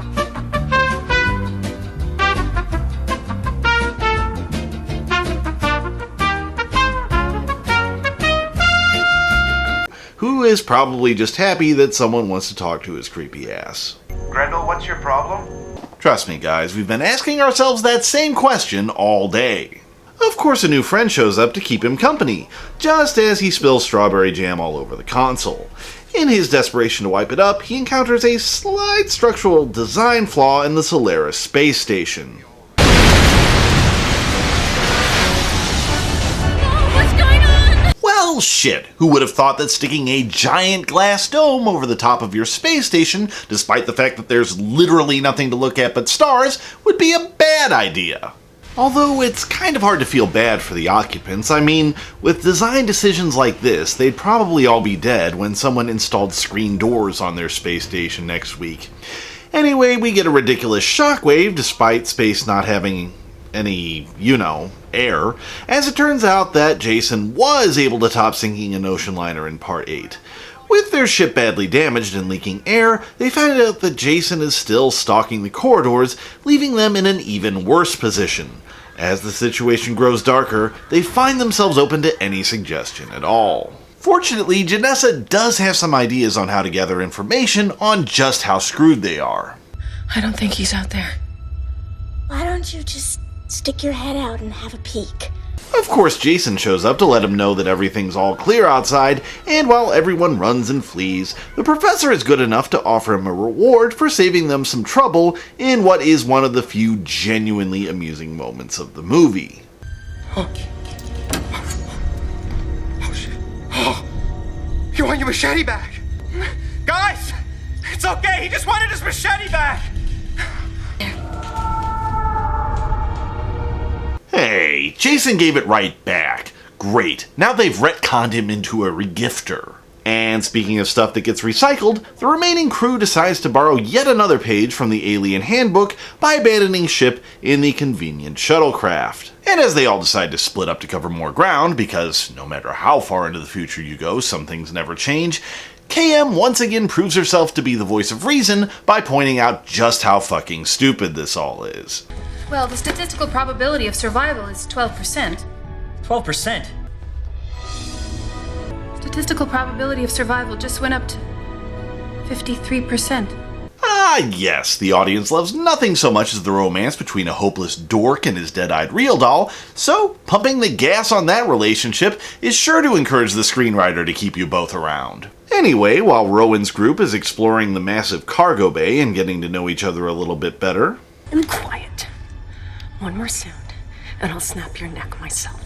who is probably just happy that someone wants to talk to his creepy ass. Grendel, what's your problem? Trust me, guys, we've been asking ourselves that same question all day. Of course, a new friend shows up to keep him company, just as he spills strawberry jam all over the console. In his desperation to wipe it up, he encounters a slight structural design flaw in the Solaris space station. Well, shit, who would have thought that sticking a giant glass dome over the top of your space station, despite the fact that there's literally nothing to look at but stars, would be a bad idea? Although it's kind of hard to feel bad for the occupants. I mean, with design decisions like this, they'd probably all be dead when someone installed screen doors on their space station next week. Anyway, we get a ridiculous shockwave despite space not having any, air, as it turns out that Jason was able to top sinking an ocean liner in Part 8. With their ship badly damaged and leaking air, they find out that Jason is still stalking the corridors, leaving them in an even worse position. As the situation grows darker, they find themselves open to any suggestion at all. Fortunately, Janessa does have some ideas on how to gather information on just how screwed they are. I don't think he's out there. Why don't you just stick your head out and have a peek? Of course, Jason shows up to let him know that everything's all clear outside, and while everyone runs and flees, the professor is good enough to offer him a reward for saving them some trouble in what is one of the few genuinely amusing moments of the movie. Oh, shit. Oh, you want your machete back? Guys, it's okay, he just wanted his machete back! Hey, Jason gave it right back. Great, now they've retconned him into a regifter. And speaking of stuff that gets recycled, the remaining crew decides to borrow yet another page from the Alien Handbook by abandoning ship in the convenient shuttlecraft. And as they all decide to split up to cover more ground, because no matter how far into the future you go, some things never change, KM once again proves herself to be the voice of reason by pointing out just how fucking stupid this all is. Well, the statistical probability of survival is 12%. 12%? Statistical probability of survival just went up to 53%. Ah, yes, the audience loves nothing so much as the romance between a hopeless dork and his dead-eyed real doll, so pumping the gas on that relationship is sure to encourage the screenwriter to keep you both around. Anyway, while Rowan's group is exploring the massive cargo bay and getting to know each other a little bit better... And quiet. One more sound, and I'll snap your neck myself.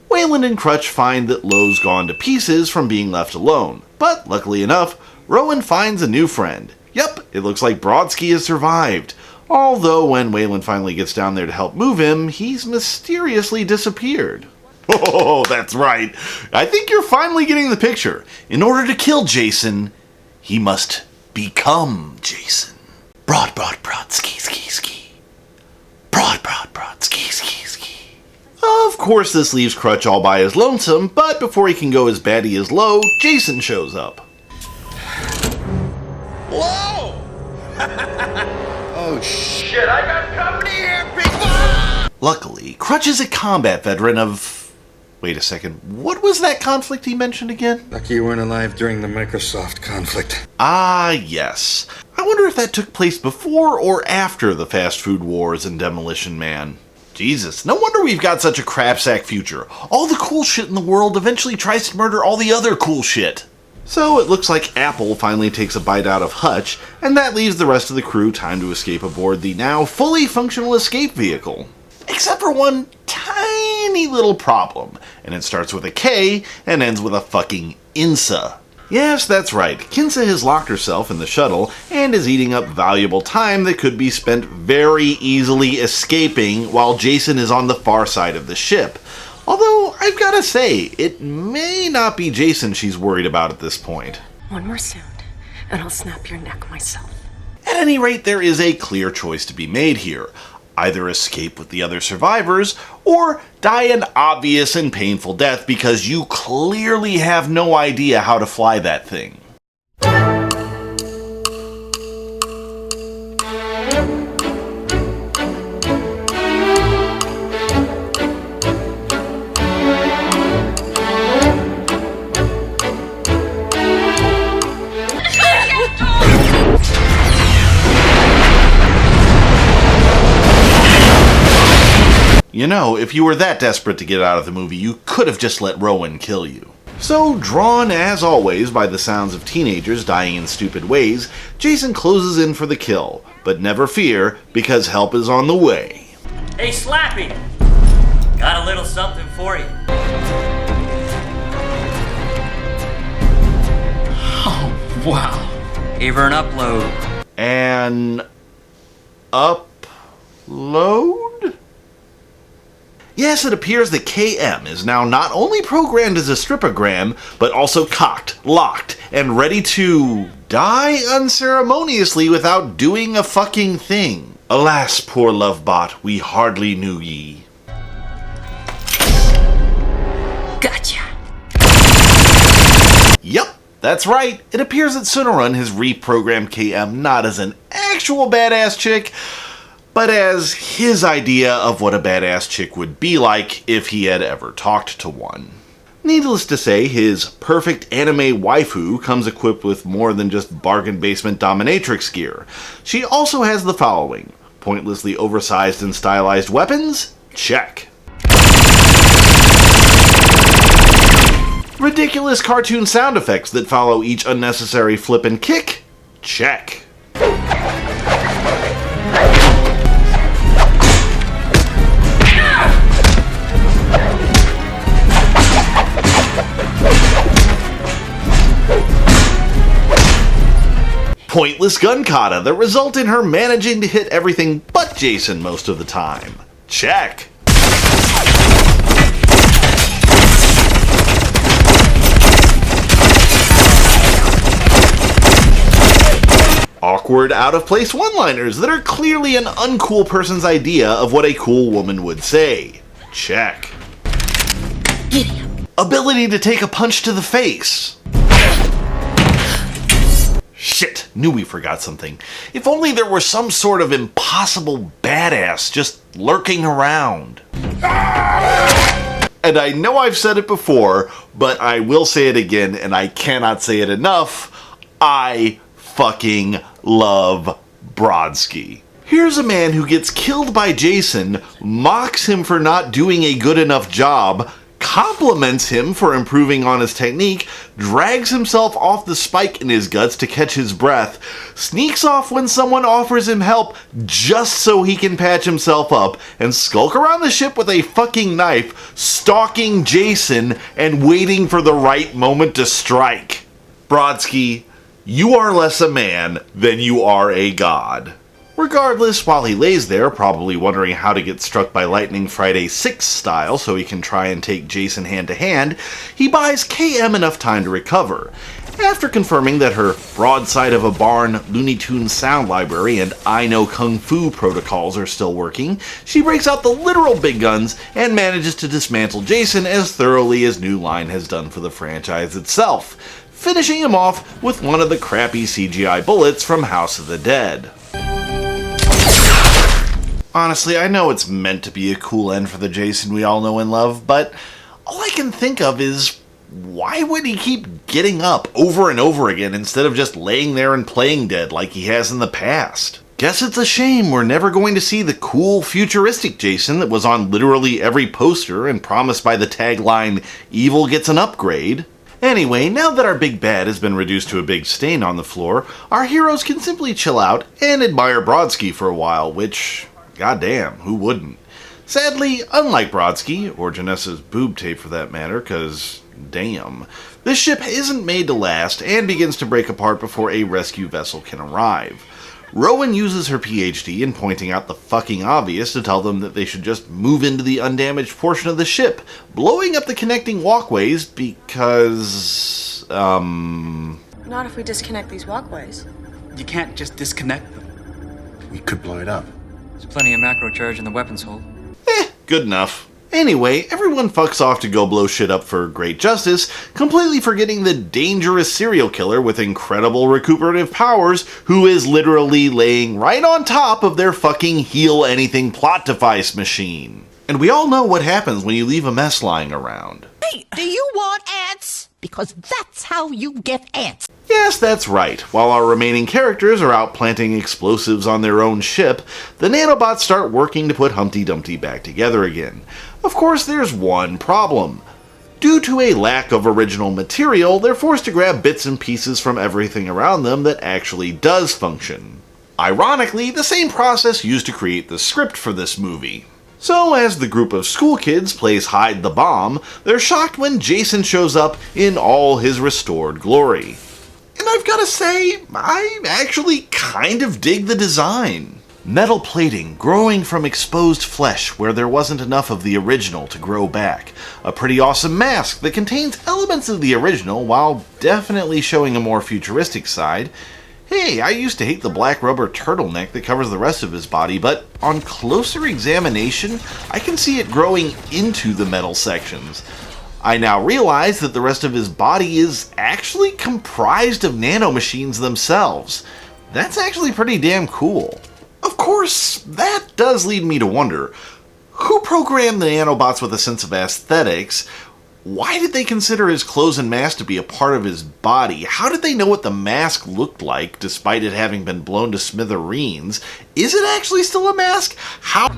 Wayland and Crutch find that Lowe's gone to pieces from being left alone, but luckily enough, Rowan finds a new friend. Yep, it looks like Brodsky has survived, although when Wayland finally gets down there to help move him, he's mysteriously disappeared. Oh, that's right. I think you're finally getting the picture. In order to kill Jason, he must become Jason. Brodsky, ski. Brodsky, ski. Of course, this leaves Crutch all by his lonesome, but before he can go as batty as Lowe, Jason shows up. Whoa! Oh shit, I got company here, people! Luckily, Crutch is a combat veteran of... Wait a second, what was that conflict he mentioned again? Lucky you weren't alive during the Microsoft conflict. Ah, yes. I wonder if that took place before or after the fast food wars and Demolition Man. Jesus, no wonder we've got such a crapsack future. All the cool shit in the world eventually tries to murder all the other cool shit. So it looks like Apple finally takes a bite out of Hutch, and that leaves the rest of the crew time to escape aboard the now fully functional escape vehicle. Except for one tiny little problem, and it starts with a K and ends with a fucking INSA. Yes, that's right, Kinsa has locked herself in the shuttle and is eating up valuable time that could be spent very easily escaping while Jason is on the far side of the ship. Although, I've gotta say, it may not be Jason she's worried about at this point. One more sound, and I'll snap your neck myself. At any rate, there is a clear choice to be made here. Either escape with the other survivors, or die an obvious and painful death because you clearly have no idea how to fly that thing. You know, if you were that desperate to get out of the movie, you could have just let Rowan kill you. So, drawn as always by the sounds of teenagers dying in stupid ways, Jason closes in for the kill. But never fear, because help is on the way. Hey, Slappy! Got a little something for you. Oh, wow. Gave her an upload. An upload? Yes, it appears that KM is now not only programmed as a stripogram, but also cocked, locked, and ready to die unceremoniously without doing a fucking thing. Alas, poor Lovebot, we hardly knew ye. Gotcha. Yep, that's right. It appears that Sunarun has reprogrammed KM not as an actual badass chick, but as his idea of what a badass chick would be like if he had ever talked to one. Needless to say, his perfect anime waifu comes equipped with more than just bargain basement dominatrix gear. She also has the following: pointlessly oversized and stylized weapons? Check. Ridiculous cartoon sound effects that follow each unnecessary flip and kick? Check. Pointless gun kata that result in her managing to hit everything but Jason most of the time? Check. Awkward, out-of-place one-liners that are clearly an uncool person's idea of what a cool woman would say? Check. Ability to take a punch to the face? Shit, knew we forgot something. If only there were some sort of impossible badass just lurking around. And I know I've said it before, but I will say it again, and I cannot say it enough. I fucking love Brodsky. Here's a man who gets killed by Jason, mocks him for not doing a good enough job, compliments him for improving on his technique, drags himself off the spike in his guts to catch his breath, sneaks off when someone offers him help just so he can patch himself up, and skulk around the ship with a fucking knife, stalking Jason and waiting for the right moment to strike. Brodsky, you are less a man than you are a god. Regardless, while he lays there, probably wondering how to get struck by lightning Friday 6 style so he can try and take Jason hand to hand, he buys KM enough time to recover. After confirming that her broadside of a barn, Looney Tunes sound library, and I know Kung Fu protocols are still working, she breaks out the literal big guns and manages to dismantle Jason as thoroughly as New Line has done for the franchise itself, finishing him off with one of the crappy CGI bullets from House of the Dead. Honestly, I know it's meant to be a cool end for the Jason we all know and love, but all I can think of is, why would he keep getting up over and over again instead of just laying there and playing dead like he has in the past? Guess it's a shame we're never going to see the cool, futuristic Jason that was on literally every poster and promised by the tagline, "Evil gets an upgrade." Anyway, now that our big bad has been reduced to a big stain on the floor, our heroes can simply chill out and admire Brodsky for a while, which, goddamn, who wouldn't? Sadly, unlike Brodsky, or Janessa's boob tape for that matter, cause damn, this ship isn't made to last and begins to break apart before a rescue vessel can arrive. Rowan uses her PhD in pointing out the fucking obvious to tell them that they should just move into the undamaged portion of the ship, blowing up the connecting walkways because, Not if we disconnect these walkways. You can't just disconnect them. We could blow it up. There's plenty of macro charge in the weapons hold. Good enough. Anyway, everyone fucks off to go blow shit up for great justice, completely forgetting the dangerous serial killer with incredible recuperative powers who is literally laying right on top of their fucking heal anything plot device machine. And we all know what happens when you leave a mess lying around. Hey, do you want ants? Because that's how you get ants. Yes, that's right. While our remaining characters are out planting explosives on their own ship, the nanobots start working to put Humpty Dumpty back together again. Of course, there's one problem. Due to a lack of original material, they're forced to grab bits and pieces from everything around them that actually does function. Ironically, the same process used to create the script for this movie. So, as the group of school kids plays hide the bomb, they're shocked when Jason shows up in all his restored glory. And I've gotta say, I actually kind of dig the design. Metal plating growing from exposed flesh where there wasn't enough of the original to grow back. A pretty awesome mask that contains elements of the original while definitely showing a more futuristic side. Hey, I used to hate the black rubber turtleneck that covers the rest of his body, but on closer examination, I can see it growing into the metal sections. I now realize that the rest of his body is actually comprised of nanomachines themselves. That's actually pretty damn cool. Of course, that does lead me to wonder, who programmed the nanobots with a sense of aesthetics? Why did they consider his clothes and mask to be a part of his body? How did they know what the mask looked like, despite it having been blown to smithereens? Is it actually still a mask? How...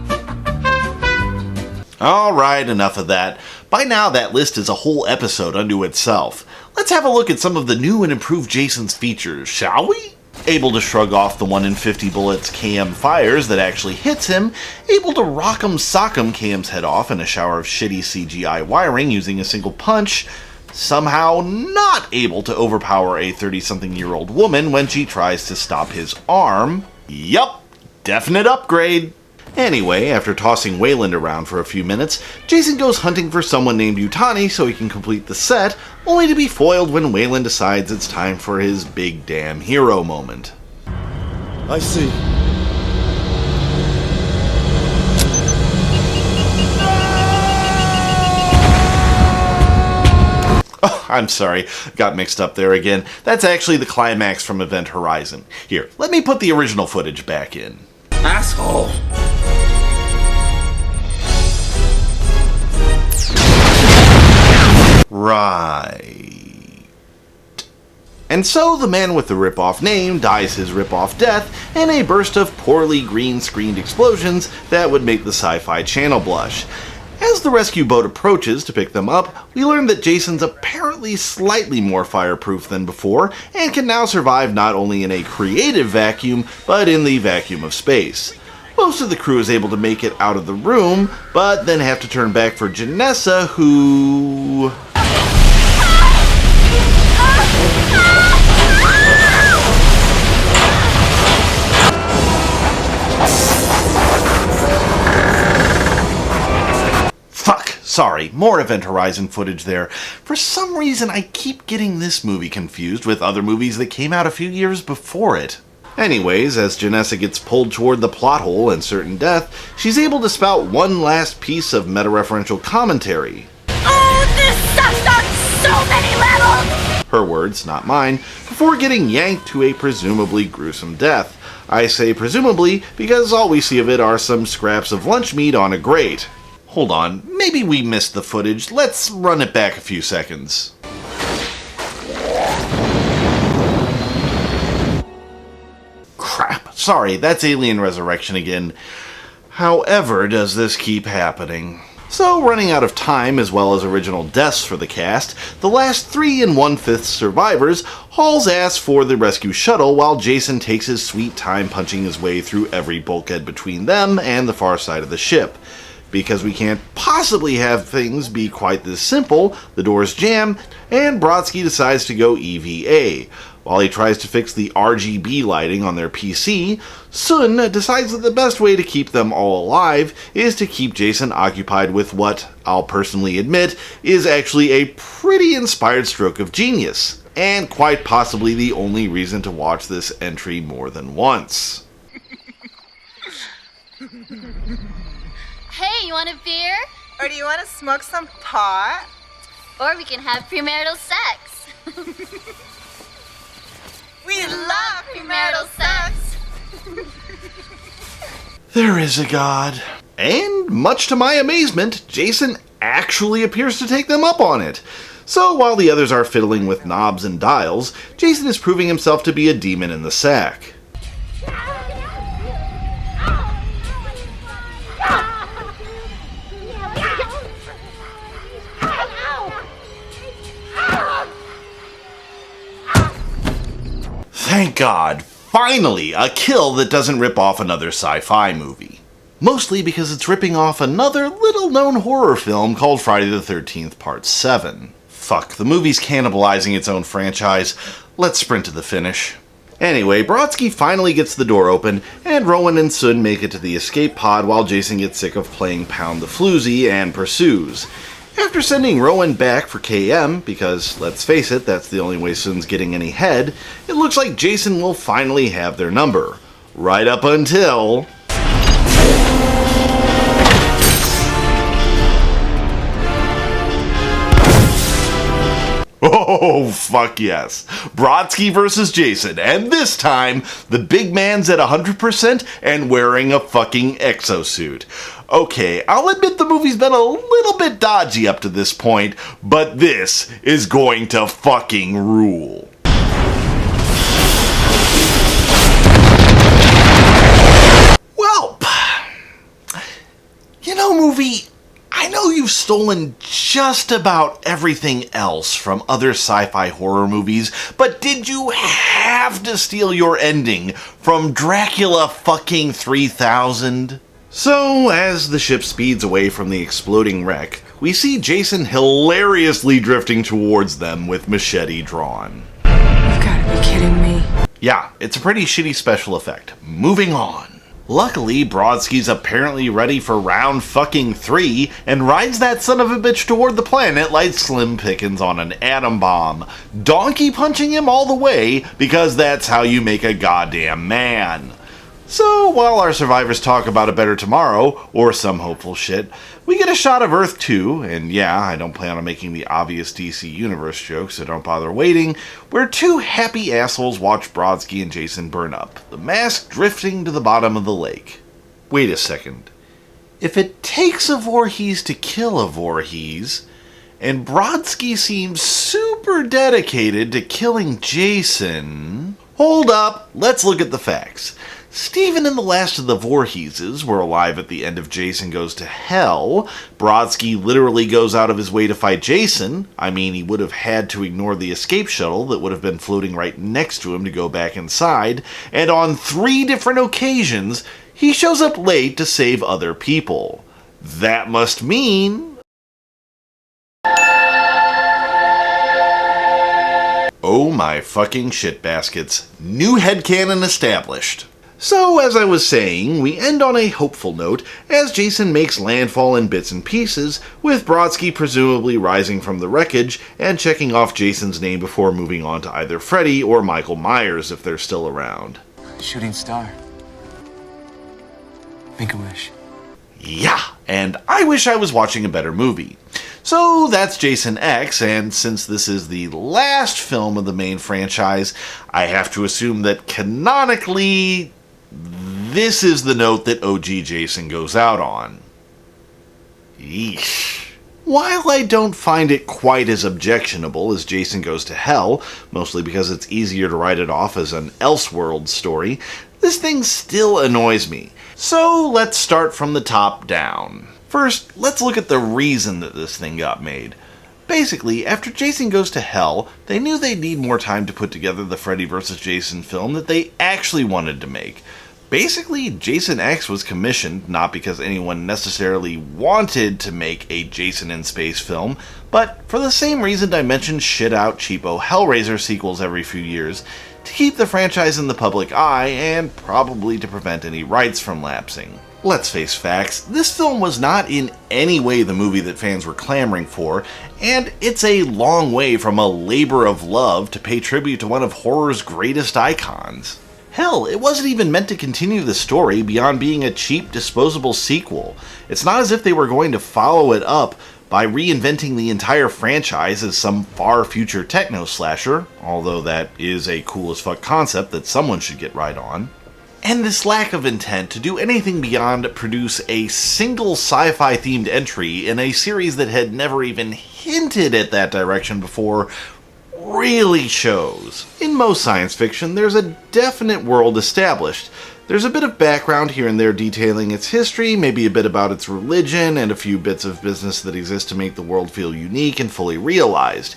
Alright, enough of that. By now, that list is a whole episode unto itself. Let's have a look at some of the new and improved Jason's features, shall we? Able to shrug off the 1 in 50 bullets KM fires that actually hits him, able to rock'em sock'em KM's head off in a shower of shitty CGI wiring using a single punch, somehow not able to overpower a 30-something-year-old woman when she tries to stop his arm. Yup, definite upgrade. Anyway, after tossing Wayland around for a few minutes, Jason goes hunting for someone named Yutani so he can complete the set, only to be foiled when Wayland decides it's time for his big damn hero moment. I see. Oh, I'm sorry, got mixed up there again. That's actually the climax from Event Horizon. Here, let me put the original footage back in. Asshole! Right. And so the man with the rip-off name dies his rip-off death in a burst of poorly green-screened explosions that would make the Sci-Fi Channel blush. As the rescue boat approaches to pick them up, we learn that Jason's apparently slightly more fireproof than before, and can now survive not only in a creative vacuum, but in the vacuum of space. Most of the crew is able to make it out of the room, but then have to turn back for Janessa, who... Fuck, sorry, more Event Horizon footage there. For some reason, I keep getting this movie confused with other movies that came out a few years before it. Anyways, as Janessa gets pulled toward the plot hole and certain death, she's able to spout one last piece of meta-referential commentary. Oh, this sucks on so many levels! Her words, not mine, before getting yanked to a presumably gruesome death. I say presumably because all we see of it are some scraps of lunch meat on a grate. Hold on, maybe we missed the footage. Let's run it back a few seconds. Crap, sorry, that's Alien Resurrection again. However, does this keep happening? So, running out of time as well as original deaths for the cast, the last 3 1/5 survivors hauls ass for the rescue shuttle while Jason takes his sweet time punching his way through every bulkhead between them and the far side of the ship. Because we can't possibly have things be quite this simple, the doors jam, and Brodsky decides to go EVA. While he tries to fix the RGB lighting on their PC, Sun decides that the best way to keep them all alive is to keep Jason occupied with what, I'll personally admit, is actually a pretty inspired stroke of genius, and quite possibly the only reason to watch this entry more than once. Hey, you want a beer? Or do you want to smoke some pot? Or we can have premarital sex. We love premarital sex! There is a God. And, much to my amazement, Jason actually appears to take them up on it. So while the others are fiddling with knobs and dials, Jason is proving himself to be a demon in the sack. Thank God, finally, a kill that doesn't rip off another sci-fi movie. Mostly because it's ripping off another little-known horror film called Friday the 13th Part 7. Fuck, the movie's cannibalizing its own franchise. Let's sprint to the finish. Anyway, Brodsky finally gets the door open, and Rowan and Sun make it to the escape pod while Jason gets sick of playing Pound the Floozy and pursues. After sending Rowan back for KM, because, let's face it, that's the only way Sun's getting any head, it looks like Jason will finally have their number. Right up until... Oh, Oh, fuck yes. Brodsky versus Jason, and this time, the big man's at 100% and wearing a fucking exosuit. Okay, I'll admit the movie's been a little bit dodgy up to this point, but this is going to fucking rule. Well, you know, movie, I know you've stolen just about everything else from other sci-fi horror movies, but did you have to steal your ending from Dracula fucking 3000? So, as the ship speeds away from the exploding wreck, we see Jason hilariously drifting towards them with machete drawn. You've got to be kidding me. Yeah, it's a pretty shitty special effect. Moving on. Luckily, Brodsky's apparently ready for round fucking 3 and rides that son of a bitch toward the planet like Slim Pickens on an atom bomb, donkey punching him all the way because that's how you make a goddamn man. So, while our survivors talk about a better tomorrow, or some hopeful shit, we get a shot of Earth 2, and yeah, I don't plan on making the obvious DC Universe joke, so don't bother waiting, where two happy assholes watch Brodsky and Jason burn up, the mask drifting to the bottom of the lake. Wait a second. If it takes a Voorhees to kill a Voorhees, and Brodsky seems super dedicated to killing Jason... Hold up, let's look at the facts. Stephen and the last of the Voorheeses were alive at the end of Jason Goes to Hell. Brodsky literally goes out of his way to fight Jason. I mean, he would have had to ignore the escape shuttle that would have been floating right next to him to go back inside. And on 3 different occasions, he shows up late to save other people. That must mean... oh my fucking shit baskets. New headcanon established. So, as I was saying, we end on a hopeful note as Jason makes landfall in bits and pieces, with Brodsky presumably rising from the wreckage and checking off Jason's name before moving on to either Freddy or Michael Myers if they're still around. Shooting star. Make a wish. Yeah, and I wish I was watching a better movie. So that's Jason X, and since this is the last film of the main franchise, I have to assume that canonically... this is the note that OG Jason goes out on. Yeesh. While I don't find it quite as objectionable as Jason Goes to Hell, mostly because it's easier to write it off as an Elseworld story, this thing still annoys me. So let's start from the top down. First, let's look at the reason that this thing got made. Basically, after Jason Goes to Hell, they knew they'd need more time to put together the Freddy vs. Jason film that they actually wanted to make. Basically, Jason X was commissioned not because anyone necessarily wanted to make a Jason in space film, but for the same reason I mention shit-out cheapo Hellraiser sequels every few years, to keep the franchise in the public eye and probably to prevent any rights from lapsing. Let's face facts, this film was not in any way the movie that fans were clamoring for, and it's a long way from a labor of love to pay tribute to one of horror's greatest icons. Hell, it wasn't even meant to continue the story beyond being a cheap, disposable sequel. It's not as if they were going to follow it up by reinventing the entire franchise as some far future techno slasher, although that is a cool as fuck concept that someone should get right on. And this lack of intent to do anything beyond produce a single sci-fi themed entry in a series that had never even hinted at that direction before really shows. In most science fiction, there's a definite world established. There's a bit of background here and there detailing its history, maybe a bit about its religion, and a few bits of business that exist to make the world feel unique and fully realized.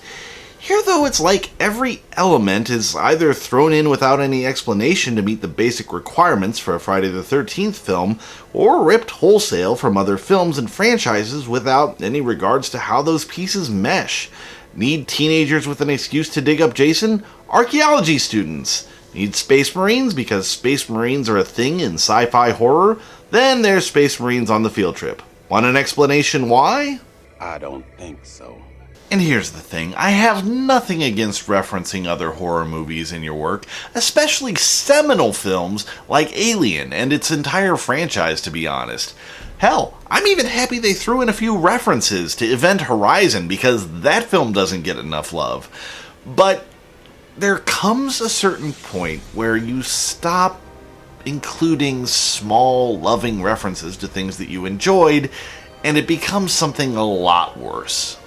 Here, though, it's like every element is either thrown in without any explanation to meet the basic requirements for a Friday the 13th film, or ripped wholesale from other films and franchises without any regards to how those pieces mesh. Need teenagers with an excuse to dig up Jason? Archaeology students. Need Space Marines because Space Marines are a thing in sci-fi horror? Then there's Space Marines on the field trip. Want an explanation why? I don't think so. And here's the thing, I have nothing against referencing other horror movies in your work, especially seminal films like Alien and its entire franchise, to be honest. Hell, I'm even happy they threw in a few references to Event Horizon because that film doesn't get enough love. But there comes a certain point where you stop including small, loving references to things that you enjoyed, and it becomes something a lot worse.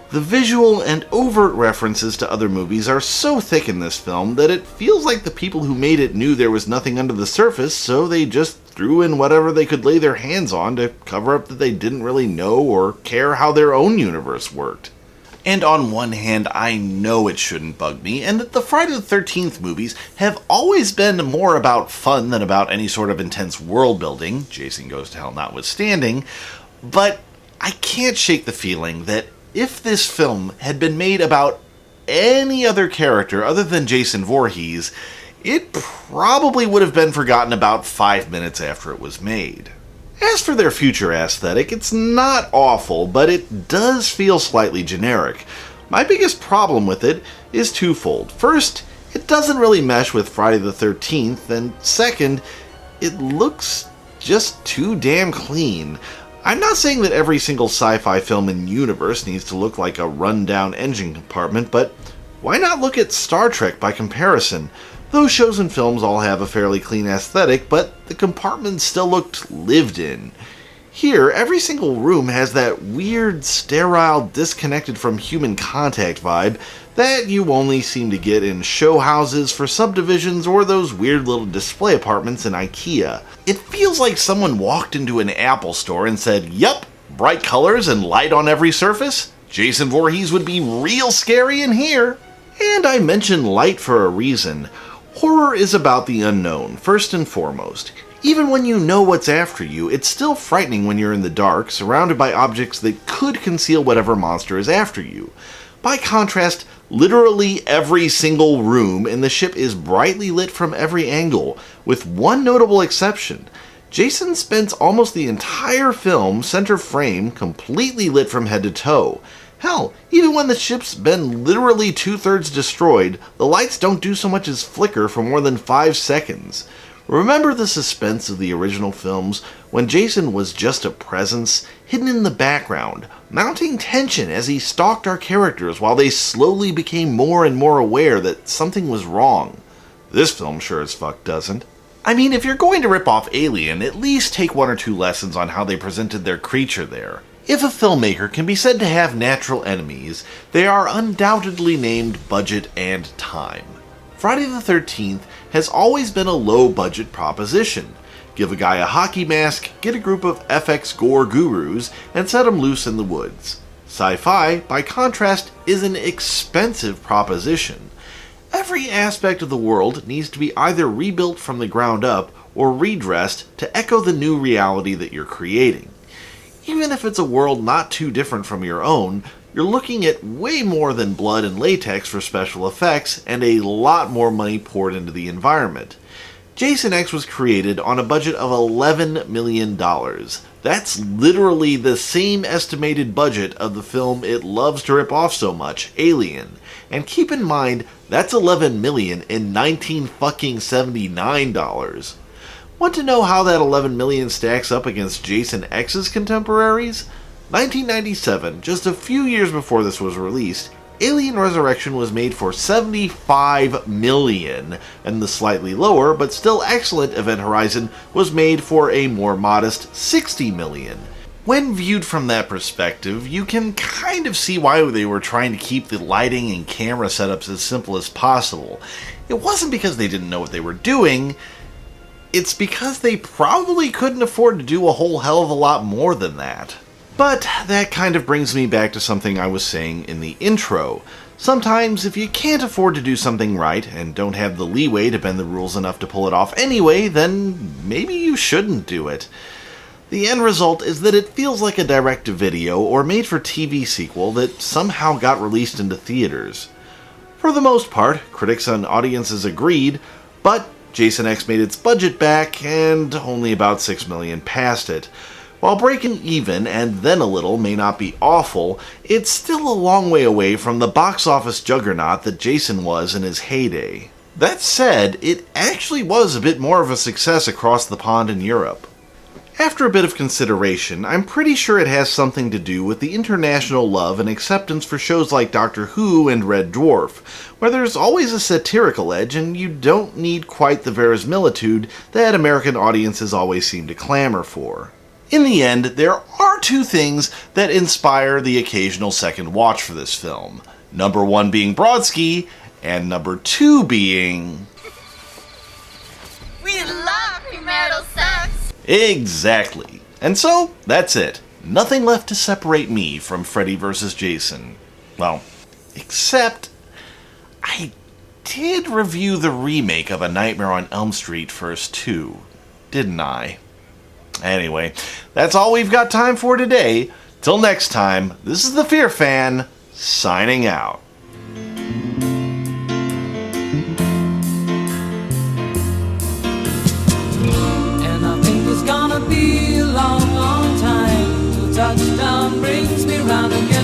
The visual and overt references to other movies are so thick in this film that it feels like the people who made it knew there was nothing under the surface, so they just threw in whatever they could lay their hands on to cover up that they didn't really know or care how their own universe worked. And on one hand, I know it shouldn't bug me, and that the Friday the 13th movies have always been more about fun than about any sort of intense world building, Jason Goes to Hell notwithstanding, but I can't shake the feeling that if this film had been made about any other character other than Jason Voorhees, it probably would have been forgotten about 5 minutes after it was made. As for their future aesthetic, it's not awful, but it does feel slightly generic. My biggest problem with it is twofold. First, it doesn't really mesh with Friday the 13th, and second, it looks just too damn clean. I'm not saying that every single sci-fi film in the universe needs to look like a run-down engine compartment, but why not look at Star Trek by comparison? Those shows and films all have a fairly clean aesthetic, but the compartments still looked lived in. Here, every single room has that weird, sterile, disconnected from human contact vibe that you only seem to get in show houses for subdivisions or those weird little display apartments in IKEA. It feels like someone walked into an Apple store and said, "Yup, bright colors and light on every surface. Jason Voorhees would be real scary in here." And I mention light for a reason. Horror is about the unknown, first and foremost. Even when you know what's after you, it's still frightening when you're in the dark, surrounded by objects that could conceal whatever monster is after you. By contrast, literally every single room in the ship is brightly lit from every angle, with one notable exception. Jason spends almost the entire film center frame completely lit from head to toe. Hell, even when the ship's been literally 2/3 destroyed, the lights don't do so much as flicker for more than 5 seconds. Remember the suspense of the original films, when Jason was just a presence, hidden in the background, mounting tension as he stalked our characters while they slowly became more and more aware that something was wrong. This film sure as fuck doesn't. I mean, if you're going to rip off Alien, at least take 1 or 2 lessons on how they presented their creature there. If a filmmaker can be said to have natural enemies, they are undoubtedly named budget and time. Friday the 13th has always been a low-budget proposition. Give a guy a hockey mask, get a group of FX gore gurus, and set them loose in the woods. Sci-fi, by contrast, is an expensive proposition. Every aspect of the world needs to be either rebuilt from the ground up or redressed to echo the new reality that you're creating. Even if it's a world not too different from your own, you're looking at way more than blood and latex for special effects and a lot more money poured into the environment. Jason X was created on a budget of $11 million. That's literally the same estimated budget of the film it loves to rip off so much, Alien. And keep in mind, that's $11 million in $1979. Want to know how that $11 million stacks up against Jason X's contemporaries? 1997, just a few years before this was released, Alien Resurrection was made for $75 million, and the slightly lower but still excellent Event Horizon was made for a more modest $60 million. When viewed from that perspective, you can kind of see why they were trying to keep the lighting and camera setups as simple as possible. It wasn't because they didn't know what they were doing, it's because they probably couldn't afford to do a whole hell of a lot more than that. But that kind of brings me back to something I was saying in the intro. Sometimes, if you can't afford to do something right, and don't have the leeway to bend the rules enough to pull it off anyway, then maybe you shouldn't do it. The end result is that it feels like a direct-to-video or made-for-TV sequel that somehow got released into theaters. For the most part, critics and audiences agreed, but Jason X made its budget back, and only about $6 million past it. While breaking even, and then a little, may not be awful, it's still a long way away from the box office juggernaut that Jason was in his heyday. That said, it actually was a bit more of a success across the pond in Europe. After a bit of consideration, I'm pretty sure it has something to do with the international love and acceptance for shows like Doctor Who and Red Dwarf, where there's always a satirical edge and you don't need quite the verisimilitude that American audiences always seem to clamor for. In the end, there are two things that inspire the occasional second watch for this film. Number one being Brodsky, and number two being... We love premarital sex! Exactly. And so, that's it. Nothing left to separate me from Freddy vs. Jason. Well, except... I did review the remake of A Nightmare on Elm Street first too, didn't I? Anyway, that's all we've got time for today. Till next time, this is the Fear Fan, signing out. Gonna be a long, long time till touchdown brings me round again.